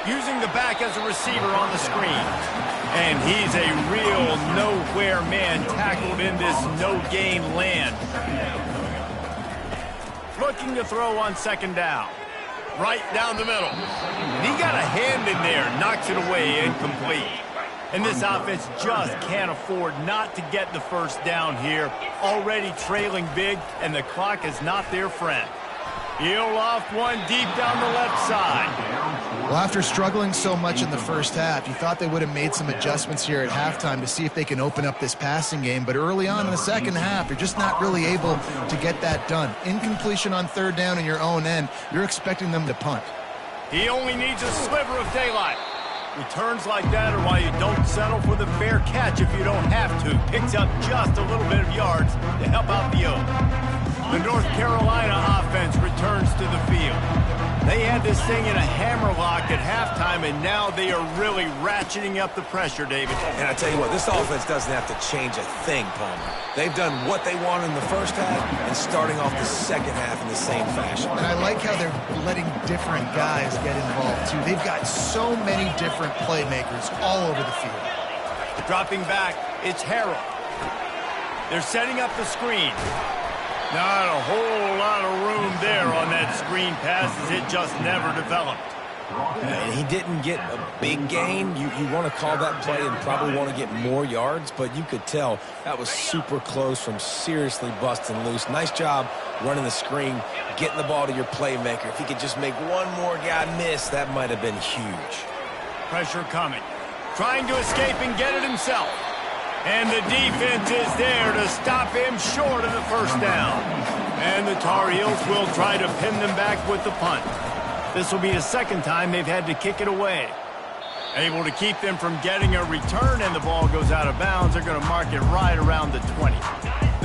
Using the back as a receiver on the screen. And he's a real nowhere man tackled in this no-gain land. Looking to throw on second down. Right down the middle. And he got a hand in there, knocks it away, incomplete. And this offense just can't afford not to get the first down here. Already trailing big, and the clock is not their friend. He'll loft one deep down the left side. Well, after struggling so much in the first half, you thought they would have made some adjustments here at halftime to see if they can open up this passing game. But early on in the second half, you're just not really able to get that done. Incompletion on third down in your own end, you're expecting them to punt. He only needs a sliver of daylight. Returns like that are why you don't settle for the fair catch if you don't have to. Picks up just a little bit of yards to help out the Oak. The North Carolina offense returns to the field. They had this thing in a hammerlock at halftime, and now they are really ratcheting up the pressure, David. And I tell you what, this offense doesn't have to change a thing, Palmer. They've done what they want in the first half and starting off the second half in the same fashion. And I like how they're letting different guys get involved, too. They've got so many different playmakers all over the field. Dropping back, it's Harrell. They're setting up the screen. Not a whole lot of room there on that screen pass as it just never developed. And he didn't get a big gain. You want to call that play and probably want to get more yards, but you could tell that was super close from seriously busting loose. Nice job running the screen, getting the ball to your playmaker. If he could just make one more guy miss, that might have been huge. Pressure coming. Trying to escape and get it himself. And the defense is there to stop him short of the first down. And the Tar Heels will try to pin them back with the punt. This will be the second time they've had to kick it away. Able to keep them from getting a return, and the ball goes out of bounds. They're going to mark it right around the 20.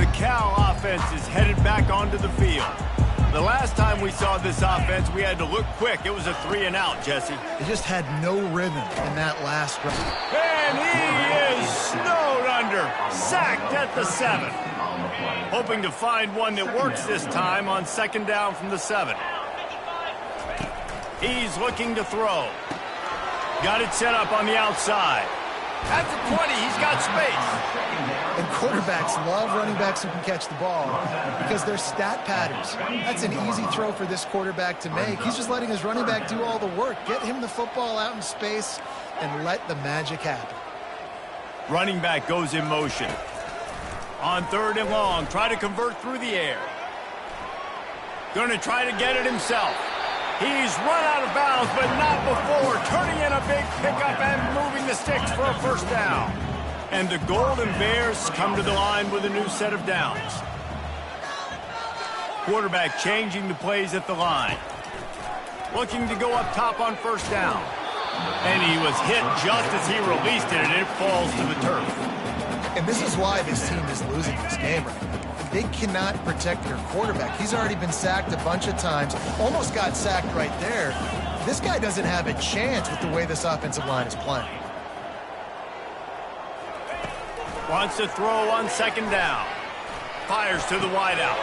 The Cal offense is headed back onto the field. The last time we saw this offense, we had to look quick. It was a 3-and-out, Jesse. They just had no rhythm in that last drive. And he is snowed under, sacked at the 7. Hoping to find one that works this time on second down from the 7. He's looking to throw. Got it set up on the outside. At the 20, he's got space. And quarterbacks love running backs who can catch the ball because they're stat patterns. That's an easy throw for this quarterback to make. He's just letting his running back do all the work. Get him the football out in space and let the magic happen. Running back goes in motion. On 3rd and long, try to convert through the air. Going to try to get it himself. He's run out of bounds, but not before turning in a big pickup and moving the sticks for a first down. And the Golden Bears come to the line with a new set of downs. Quarterback changing the plays at the line. Looking to go up top on first down. And he was hit just as he released it, and it falls to the turf. And this is why this team is losing this game right now. They cannot protect their quarterback. He's already been sacked a bunch of times. Almost got sacked right there. This guy doesn't have a chance with the way this offensive line is playing. Wants to throw on 2nd down. Fires to the wideout.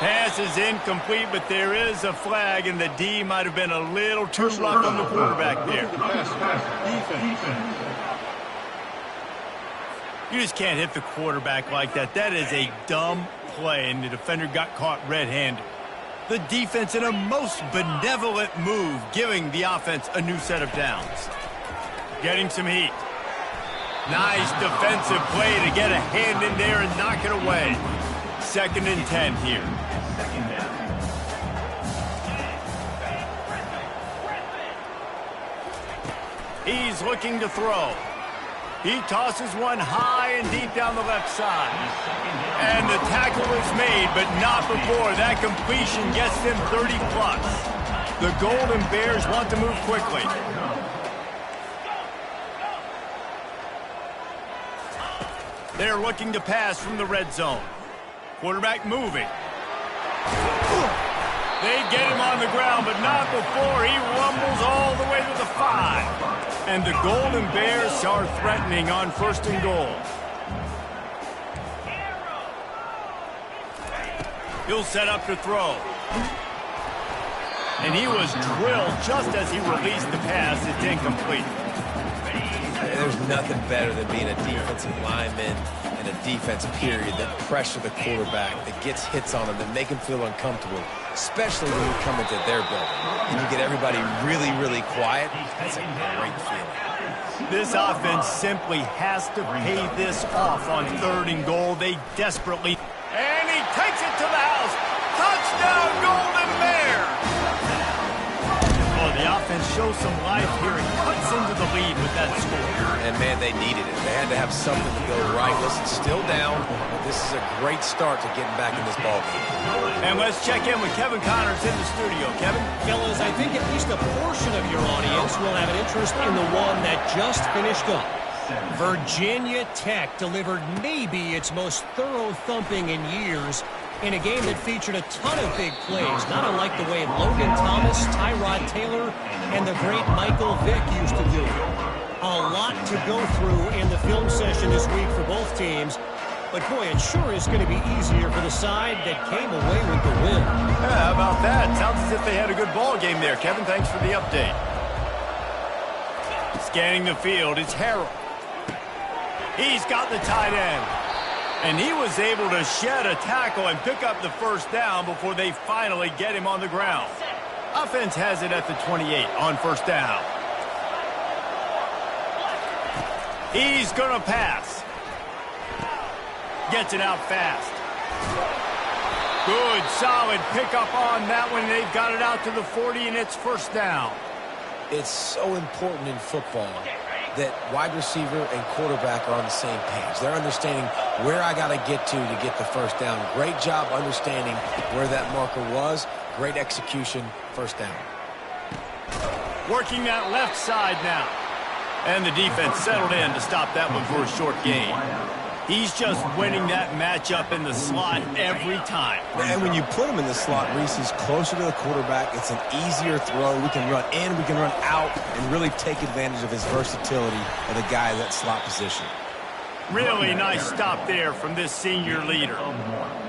Pass is incomplete, but there is a flag, and the D might have been a little too rough on the quarterback there. You just can't hit the quarterback like that. That is a dumb play, and the defender got caught red-handed. The defense in a most benevolent move, giving the offense a new set of downs. Getting some heat. Nice defensive play to get a hand in there and knock it away. 2nd and 10 here. He's looking to throw. He tosses one high and deep down the left side. And the tackle is made, but not before that completion gets them 30+. The Golden Bears want to move quickly. They're looking to pass from the red zone. Quarterback moving. They get him on the ground, but not before he rumbles all the way to the 5. And the Golden Bears are threatening on 1st and goal. He'll set up to throw. And he was drilled just as he released the pass. It's incomplete. There's nothing better than being a defensive lineman and a defense period that pressure the quarterback, that gets hits on him, that make him feel uncomfortable, especially when you come into their building and you get everybody really, really quiet. That's a great feeling. This offense simply has to pay this off on 3rd and goal. They desperately... And he takes it to the house. Touchdown, Golden Bears! Oh, the offense shows some life here and cuts into the lead with that score. And, man, they needed it. They had to have something to go right. Listen, still down, but this is a great start to getting back in this ballgame. And let's check in with Kevin Connors in the studio. Kevin? Fellas, I think at least a portion of your audience will have an interest in the one that just finished up. Virginia Tech delivered maybe its most thorough thumping in years in a game that featured a ton of big plays, not unlike the way Logan Thomas, Tyrod Taylor, and the great Michael Vick used to do it. A lot to go through in the film session this week for both teams, but boy, it sure is going to be easier for the side that came away with the win. Yeah, how about that? Sounds as if they had a good ball game there. Kevin, thanks for the update. Scanning the field, it's Harrell. He's got the tight end. And he was able to shed a tackle and pick up the first down before they finally get him on the ground. Offense has it at the 28 on first down. He's going to pass. Gets it out fast. Good, solid pickup on that one. They've got it out to the 40, and it's first down. It's so important in football that wide receiver and quarterback are on the same page. They're understanding where I got to get the first down. Great job understanding where that marker was. Great execution, first down. Working that left side now. And the defense settled in to stop that one for a short gain. He's just winning that matchup in the slot every time. And when you put him in the slot, Reese, he's closer to the quarterback. It's an easier throw. We can run in, we can run out, and really take advantage of his versatility of the guy in that slot position. Really nice stop there from this senior leader.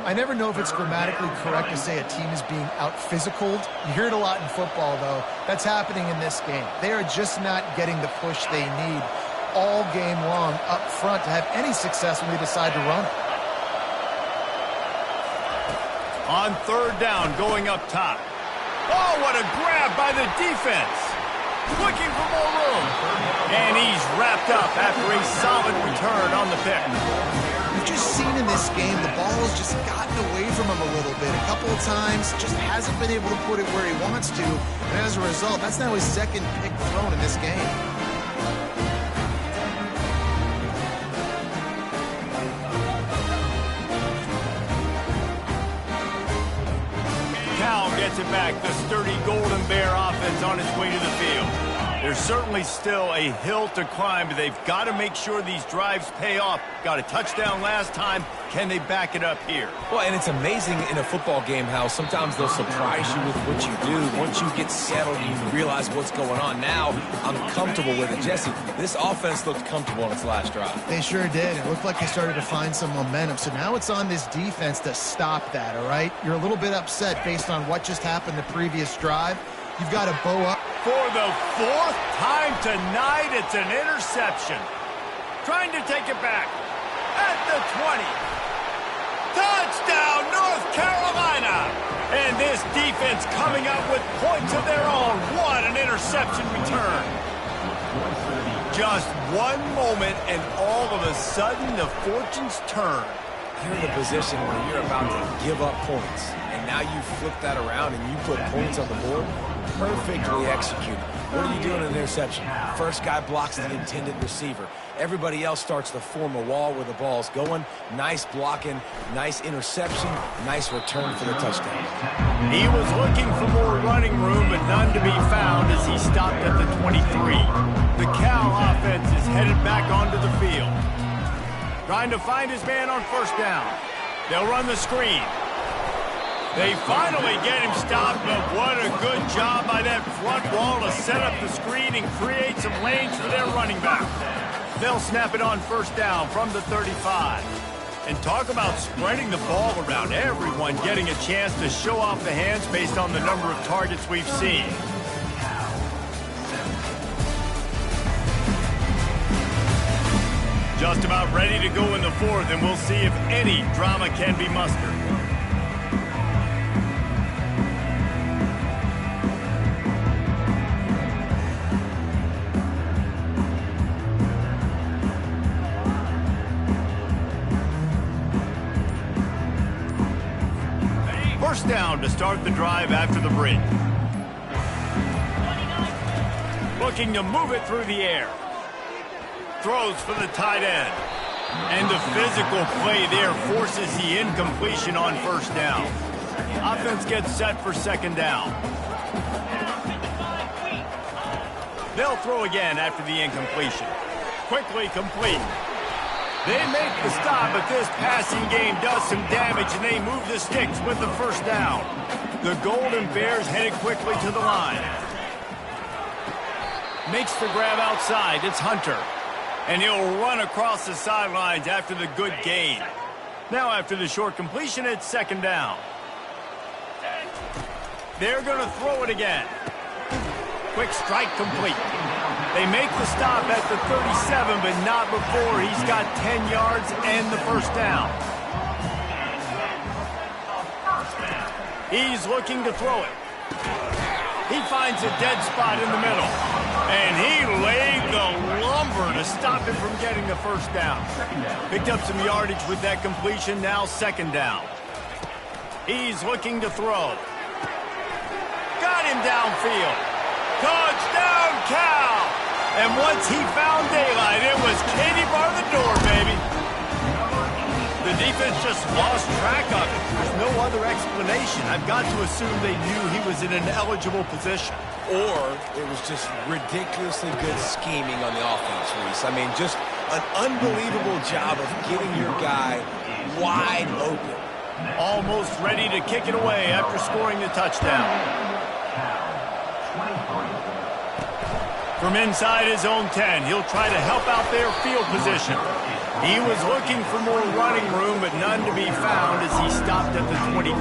I never know if it's grammatically correct to say a team is being out-physicaled. You hear it a lot in football, though. That's happening in this game. They are just not getting the push they need all game long up front to have any success when they decide to run. On third down, going up top. Oh, what a grab by the defense. Looking for more room. And he's wrapped up after a solid return on the pick. You've just seen in this game, the ball has just gotten away from him a little bit. A couple of times, just hasn't been able to put it where he wants to. And as a result, that's now his second pick thrown in this game. Gets it back. The sturdy Golden Bear offense on its way to the field. There's certainly still a hill to climb, but they've got to make sure these drives pay off. Got a touchdown last time. Can they back it up here? Well, and it's amazing in a football game how sometimes they'll surprise you with what you do. Once you get settled, you realize what's going on. Now, I'm comfortable with it. Jesse, this offense looked comfortable on its last drive. They sure did. It looked like they started to find some momentum. So now it's on this defense to stop that, all right? You're a little bit upset based on what just happened the previous drive. You've got to bow up. For the fourth time tonight, it's an interception. Trying to take it back at the 20. Touchdown, North Carolina! And this defense coming up with points of their own. What an interception return. Just one moment, and all of a sudden, the fortunes turn. You're in a position where you're about to give up points, and now you flip that around and you put points on the board. Perfectly executed. What are you doing in an interception? First guy blocks the intended receiver. Everybody else starts to form a wall where the ball's going. Nice blocking, nice interception, nice return for the touchdown. He was looking for more running room, but none to be found as he stopped at the 23. The Cal offense is headed back onto the field. Trying to find his man on first down. They'll run the screen. They finally get him stopped, but what a good job by that front wall to set up the screen and create some lanes for their running back. They'll snap it on first down from the 35. And talk about spreading the ball around. Everyone getting a chance to show off the hands based on the number of targets we've seen. Just about ready to go in the fourth, and we'll see if any drama can be mustered. First down to start the drive after the break. Looking to move it through the air. Throws for the tight end. And the physical play there forces the incompletion on first down. Offense gets set for second down. They'll throw again after the incompletion. Quickly complete. They make the stop, but this passing game does some damage, and they move the sticks with the first down. The Golden Bears headed quickly to the line. Makes the grab outside. It's Hunter. And he'll run across the sidelines after the good gain. Now after the short completion, it's second down. They're going to throw it again. Quick strike complete. They make the stop at the 37, but not before he's got 10 yards and the first down. He's looking to throw it. He finds a dead spot in the middle. And he laid the lumber to stop him from getting the first down. Picked up some yardage with that completion, now second down. He's looking to throw. Got him downfield. Touchdown, Cal! And once he found daylight, it was Katie bar the door, baby. The defense just lost track of it. There's no other explanation. I've got to assume they knew he was in an eligible position. Or it was just ridiculously good scheming on the offense, Reese. I mean, just an unbelievable job of getting your guy wide open. Almost ready to kick it away after scoring the touchdown. From inside his own 10, he'll try to help out their field position. He was looking for more running room, but none to be found as he stopped at the 23.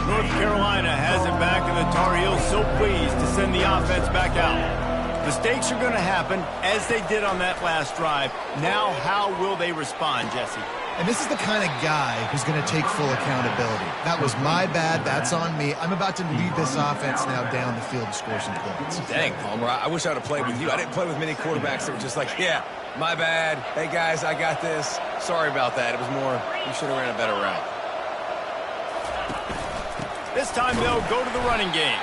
North Carolina has it back, and the Tar Heels so pleased to send the offense back out. Mistakes are going to happen, as they did on that last drive. Now, how will they respond, Jesse? And this is the kind of guy who's going to take full accountability. That was my bad. That's on me. I'm about to lead this offense now down the field to score some points. Dang, Palmer, I wish I would have played with you. I didn't play with many quarterbacks that were just like, yeah, my bad. Hey, guys, I got this. Sorry about that. It was more, you should have ran a better route. This time they'll go to the running game.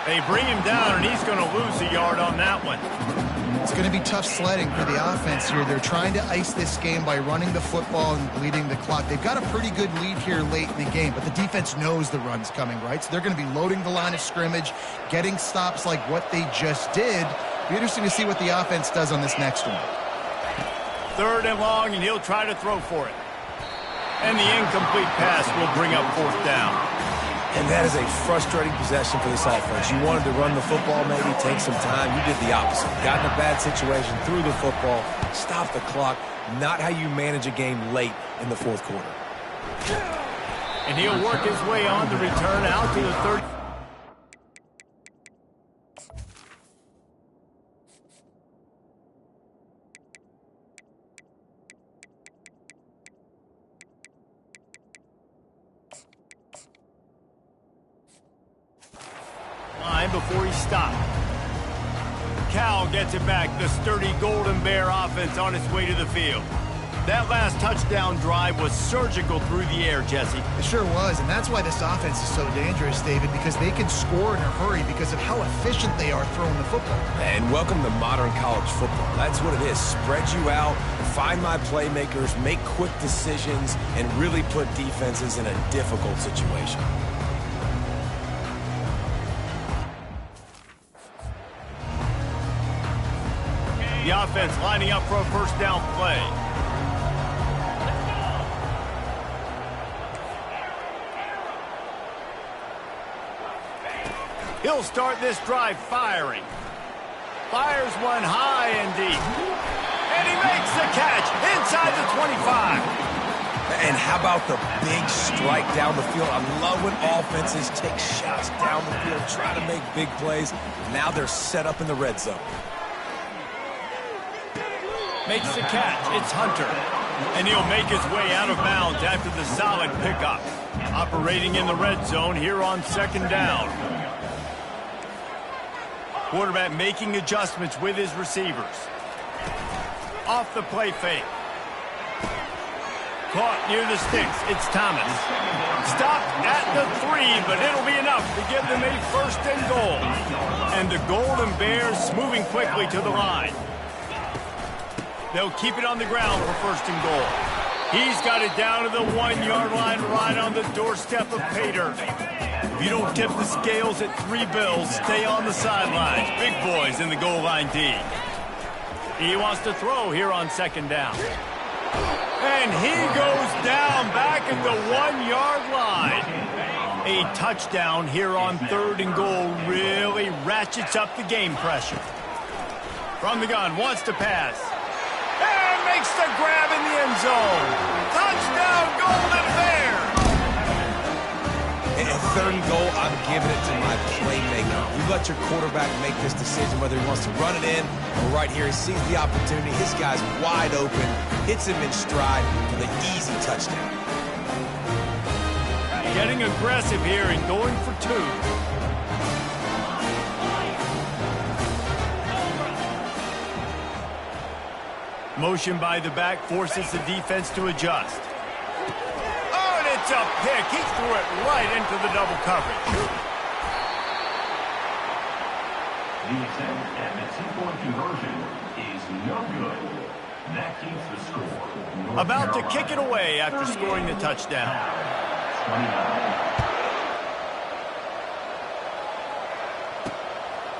They bring him down, and he's going to lose a yard on that one. It's going to be tough sledding for the offense here. They're trying to ice this game by running the football and bleeding the clock. They've got a pretty good lead here late in the game, but the defense knows the run's coming, right? So they're going to be loading the line of scrimmage, getting stops like what they just did. It'll be interesting to see what the offense does on this next one. 3rd and long, and he'll try to throw for it. And the incomplete pass will bring up 4th down. And that is a frustrating possession for this offense. You wanted to run the football, maybe take some time. You did the opposite. Got in a bad situation, threw the football, stopped the clock. Not how you manage a game late in the 4th quarter. And he'll work his way on the return out to the 3rd. Before he stopped. Cal gets it back. The sturdy Golden Bear offense on its way to the field. That last touchdown drive was surgical through the air, Jesse. It sure was, and that's why this offense is so dangerous, David, because they can score in a hurry because of how efficient they are throwing the football. And welcome to modern college football. That's what it is. Spread you out, find my playmakers, make quick decisions, and really put defenses in a difficult situation. The offense lining up for a 1st down play. He'll start this drive firing. Fires one high and deep. And he makes the catch inside the 25. And how about the big strike down the field? I love when offenses take shots down the field, try to make big plays. Now they're set up in the red zone. Makes the catch. It's Hunter. And he'll make his way out of bounds after the solid pickup. Operating in the red zone here on 2nd down. Quarterback making adjustments with his receivers. Off the play fake. Caught near the sticks. It's Thomas. Stopped at the 3, but it'll be enough to give them a 1st and goal. And the Golden Bears moving quickly to the line. They'll keep it on the ground for 1st and goal. He's got it down to the 1-yard line right on the doorstep of Pater. If you don't tip the scales at 3 bills, stay on the sidelines. Big boys in the goal line D. He wants to throw here on 2nd down. And he goes down back at the 1-yard line. A touchdown here on 3rd and goal really ratchets up the game pressure. From the gun, wants to pass. And makes the grab in the end zone. Touchdown, Golden Bear! And 3rd and goal, I'm giving it to my playmaker. You let your quarterback make this decision whether he wants to run it in or right here. He sees the opportunity. His guy's wide open. Hits him in stride for the easy touchdown. Getting aggressive here and going for 2. Motion by the back forces the defense to adjust. Oh, and it's a pick. He threw it right into the double coverage. The attempt at the 2-point conversion is no good. That keeps the score. About to kick it away after scoring the touchdown. 29.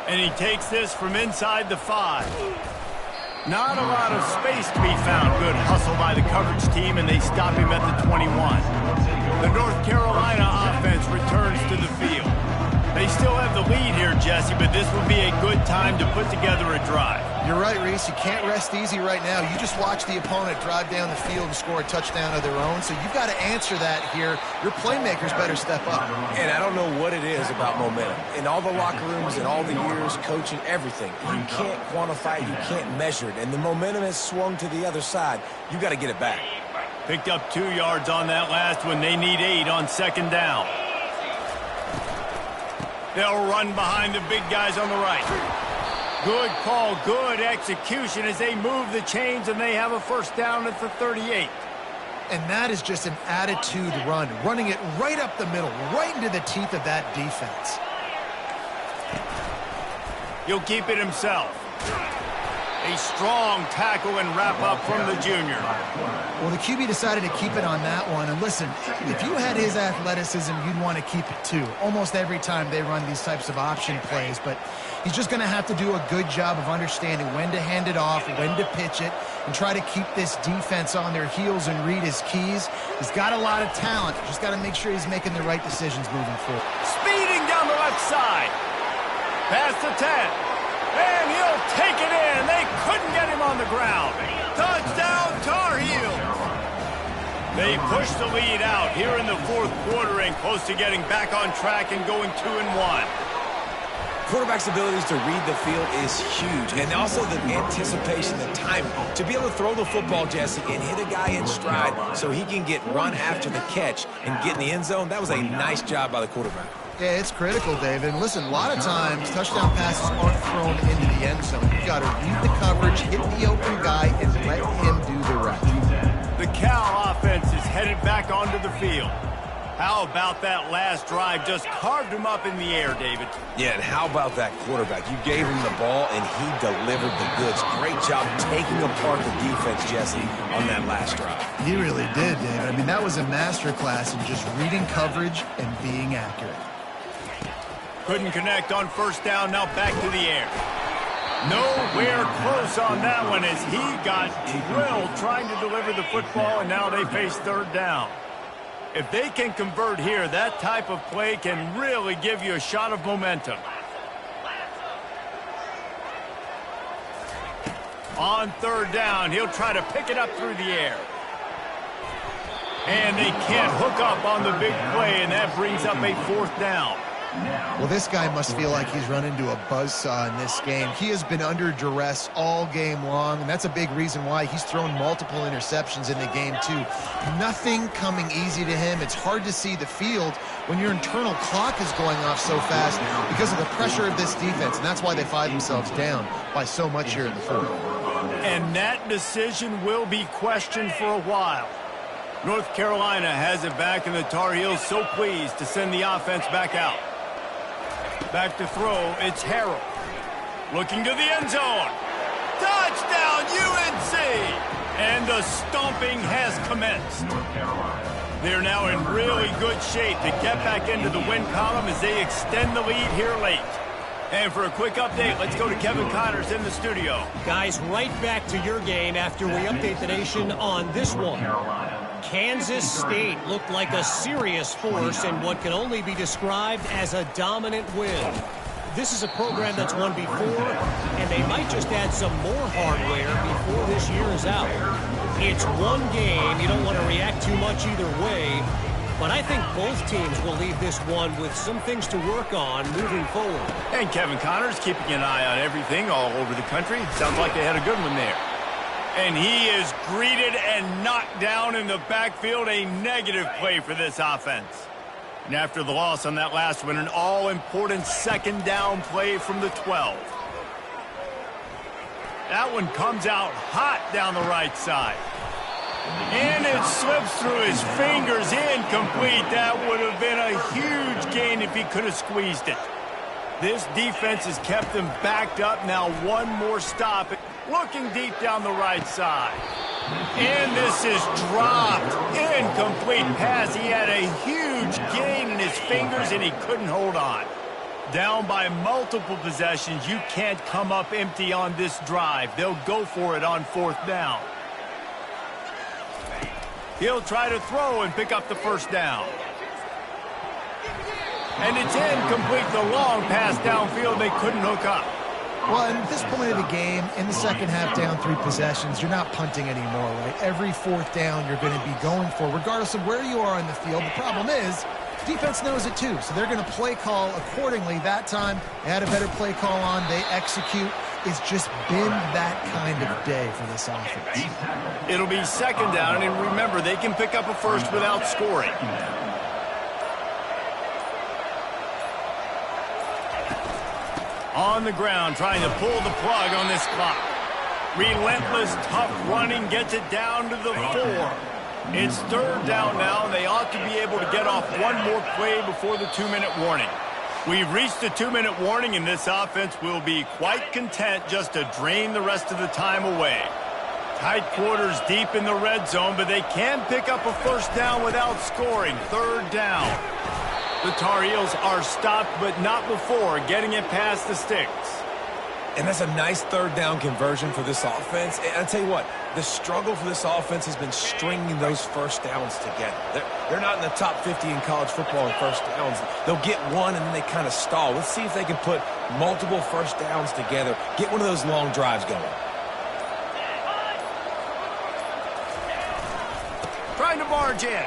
And he takes this from inside the 5. Not a lot of space to be found. Good hustle by the coverage team, and they stop him at the 21. The North Carolina offense returns to the field. They still have the lead here, Jesse, but this would be a good time to put together a drive. You're right, Reese. You can't rest easy right now. You just watch the opponent drive down the field and score a touchdown of their own, so you've got to answer that here. Your playmakers better step up. And I don't know what it is about momentum. In all the locker rooms and all the years coaching, everything, you can't quantify it, you can't measure it. And the momentum has swung to the other side. You got to get it back. Picked up 2 yards on that last one. They need 8 on second down. They'll run behind the big guys on the right. Good call, good execution as they move the chains, and they have a first down at the 38. And that is just an attitude run, running it right up the middle, right into the teeth of that defense. He'll keep it himself. A strong tackle and wrap up from the junior. Well, the QB decided to keep it on that one. And listen, if you had his athleticism, you'd want to keep it too. Almost every time they run these types of option plays. But he's just going to have to do a good job of understanding when to hand it off, when to pitch it, and try to keep this defense on their heels and read his keys. He's got a lot of talent. Just got to make sure he's making the right decisions moving forward. Speeding down the left side. Past the 10. And he'll take it in. They couldn't get him on the ground. Touchdown, Tar Heels. They push the lead out here in the fourth quarter and close to getting back on track and going 2-1. Quarterback's abilities to read the field is huge, and also the anticipation, the time to be able to throw the football, Jesse, and hit a guy in stride so he can get run after the catch and get in the end zone. That was a nice job by the quarterback. Yeah, it's critical, Dave. And listen, a lot of times touchdown passes aren't thrown into the end zone. You've got to read the coverage, hit the open guy, and let him do the rest. The Cal offense is headed back onto the field. How about that last drive? Just carved him up in the air, David. Yeah, and how about that quarterback? You gave him the ball, and he delivered the goods. Great job taking apart the defense, Jesse, on that last drive. He really did, David. I mean, that was a masterclass in just reading coverage and being accurate. Couldn't connect on first down, now back to the air. Nowhere close on that one as he got drilled trying to deliver the football, and now they face third down. If they can convert here, that type of play can really give you a shot of momentum. On third down, he'll try to pick it up through the air. And they can't hook up on the big play, and that brings up a fourth down. Well, this guy must feel like he's run into a buzzsaw in this game. He has been under duress all game long, and that's a big reason why he's thrown multiple interceptions in the game, too. Nothing coming easy to him. It's hard to see the field when your internal clock is going off so fast because of the pressure of this defense, and that's why they find themselves down by so much here in the fourth. And that decision will be questioned for a while. North Carolina has it back, and the Tar Heels so pleased to send the offense back out. Back to throw, it's Harrell. Looking to the end zone. Touchdown, UNC! And the stomping has commenced. They're now in really good shape to get back into the win column as they extend the lead here late. And for a quick update, let's go to Kevin Connors in the studio. Guys, right back to your game after we update the nation on this one. Kansas State looked like a serious force in what can only be described as a dominant win. This is a program that's won before, and they might just add some more hardware before this year is out. It's one game. You don't want to react too much either way, but I think both teams will leave this one with some things to work on moving forward. And Kevin Connors keeping an eye on everything all over the country. Sounds like they had a good one there. And he is greeted and knocked down in the backfield. A negative play for this offense. And after the loss on that last one, an all-important second down play from the 12. That one comes out hot down the right side. And it slips through his fingers, incomplete. That would have been a huge gain if he could have squeezed it. This defense has kept them backed up. Now one more stop. Looking deep down the right side. And this is dropped. Incomplete pass. He had a huge gain in his fingers, and he couldn't hold on. Down by multiple possessions. You can't come up empty on this drive. They'll go for it on fourth down. He'll try to throw and pick up the first down. And it's incomplete. The long pass downfield, they couldn't hook up. Well, at this point of the game, in the second half, down 3 possessions, you're not punting anymore, right? Every fourth down you're going to be going for, regardless of where you are on the field. The problem is, defense knows it too, so they're going to play call accordingly. That time, they had a better play call on. They execute. It's just been that kind of day for this offense. It'll be second down, and remember, they can pick up a first without scoring. On the ground, trying to pull the plug on this clock. Relentless, tough running gets it down to the 4. It's third down now, and they ought to be able to get off one more play before the 2-minute warning. We've reached the 2-minute warning, and this offense will be quite content just to drain the rest of the time away. Tight quarters deep in the red zone, but they can pick up a first down without scoring. Third down. The Tar Heels are stopped, but not before getting it past the sticks. And that's a nice third down conversion for this offense. And I'll tell you what, the struggle for this offense has been stringing those first downs together. They're not in the top 50 in college football in first downs. They'll get one, and then they kind of stall. Let's see if they can put multiple first downs together, get one of those long drives going. Trying to barge in.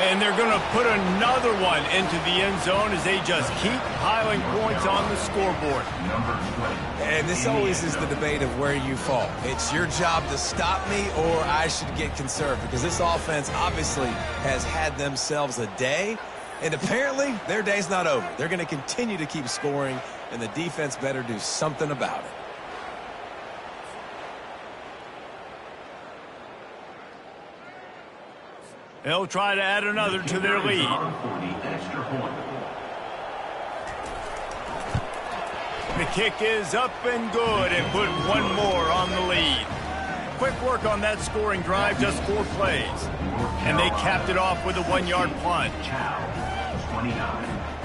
And they're going to put another one into the end zone as they just keep piling points on the scoreboard. And this always is the debate of where you fall. It's your job to stop me, or I should get conserved, because this offense obviously has had themselves a day, and apparently their day's not over. They're going to continue to keep scoring, and the defense better do something about it. They'll try to add another to their lead. The kick is up and good, and put one more on the lead. Quick work on that scoring drive, just 4 plays. And they capped it off with a 1-yard plunge.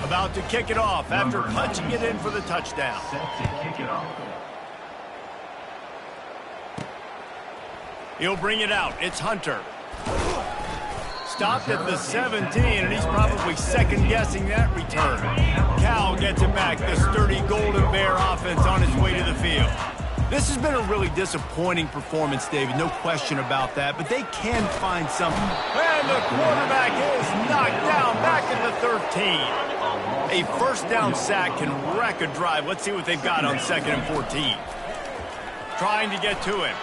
About to kick it off after punching it in for the touchdown. He'll bring it out. It's Hunter. Stopped at the 17, and he's probably second-guessing that return. Cal gets it back, the sturdy Golden Bear offense on its way to the field. This has been a really disappointing performance, David, no question about that, but they can find something. And the quarterback is knocked down back at the 13. A first down sack can wreck a drive. Let's see what they've got on 2nd and 14. Trying to get to him.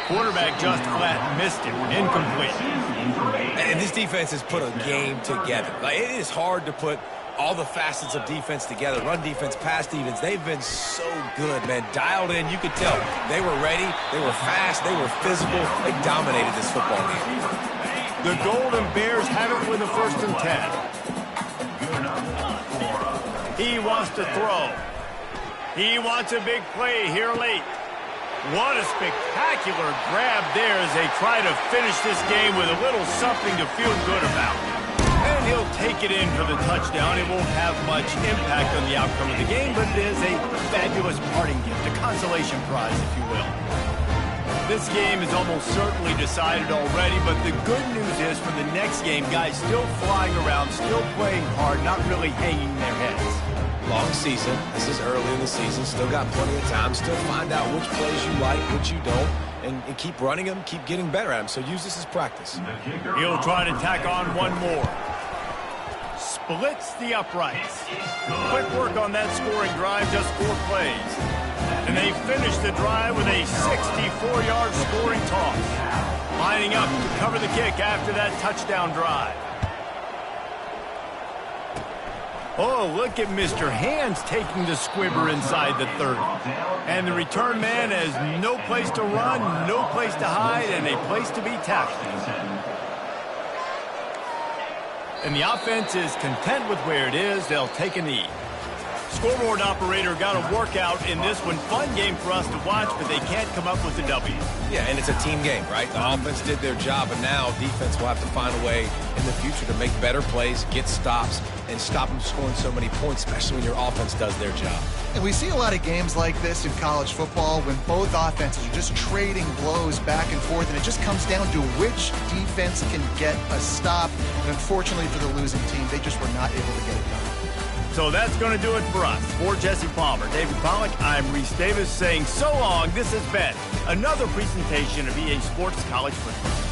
Quarterback just flat missed him. Incomplete. And this defense has put a game together. Like, it is hard to put all the facets of defense together. Run defense, pass defense. They've been so good, man. Dialed in. You could tell. They were ready. They were fast. They were physical. They dominated this football game. The Golden Bears have it with a 1st and 10. He wants to throw. He wants a big play here late. What a spectacular grab there as they try to finish this game with a little something to feel good about. And he'll take it in for the touchdown. It won't have much impact on the outcome of the game, but it is a fabulous parting gift, a consolation prize, if you will. This game is almost certainly decided already, but the good news is for the next game, guys still flying around, still playing hard, not really hanging their heads. Long season. This is early in the season. Still got plenty of time. Still find out which plays you like, which you don't, and keep running them, keep getting better at them. So use this as practice. He'll try to tack on one more. Splits the uprights. Quick work on that scoring drive, just 4 plays. And they finish the drive with a 64-yard scoring toss. Lining up to cover the kick after that touchdown drive. Oh, look at Mr. Hands taking the squibber inside the 30. And the return man has no place to run, no place to hide, and a place to be tackled. And the offense is content with where it is. They'll take a knee. Scoreboard operator got a workout in this one. Fun game for us to watch, but they can't come up with a W. Yeah, and it's a team game, right? The offense did their job, and now defense will have to find a way in the future to make better plays, get stops, and stop them scoring so many points, especially when your offense does their job. And we see a lot of games like this in college football when both offenses are just trading blows back and forth, and it just comes down to which defense can get a stop. And unfortunately for the losing team, they just were not able to get it done. So that's going to do it for us. For Jesse Palmer, David Pollack, I'm Reese Davis saying so long. This has been another presentation of EA Sports College Football.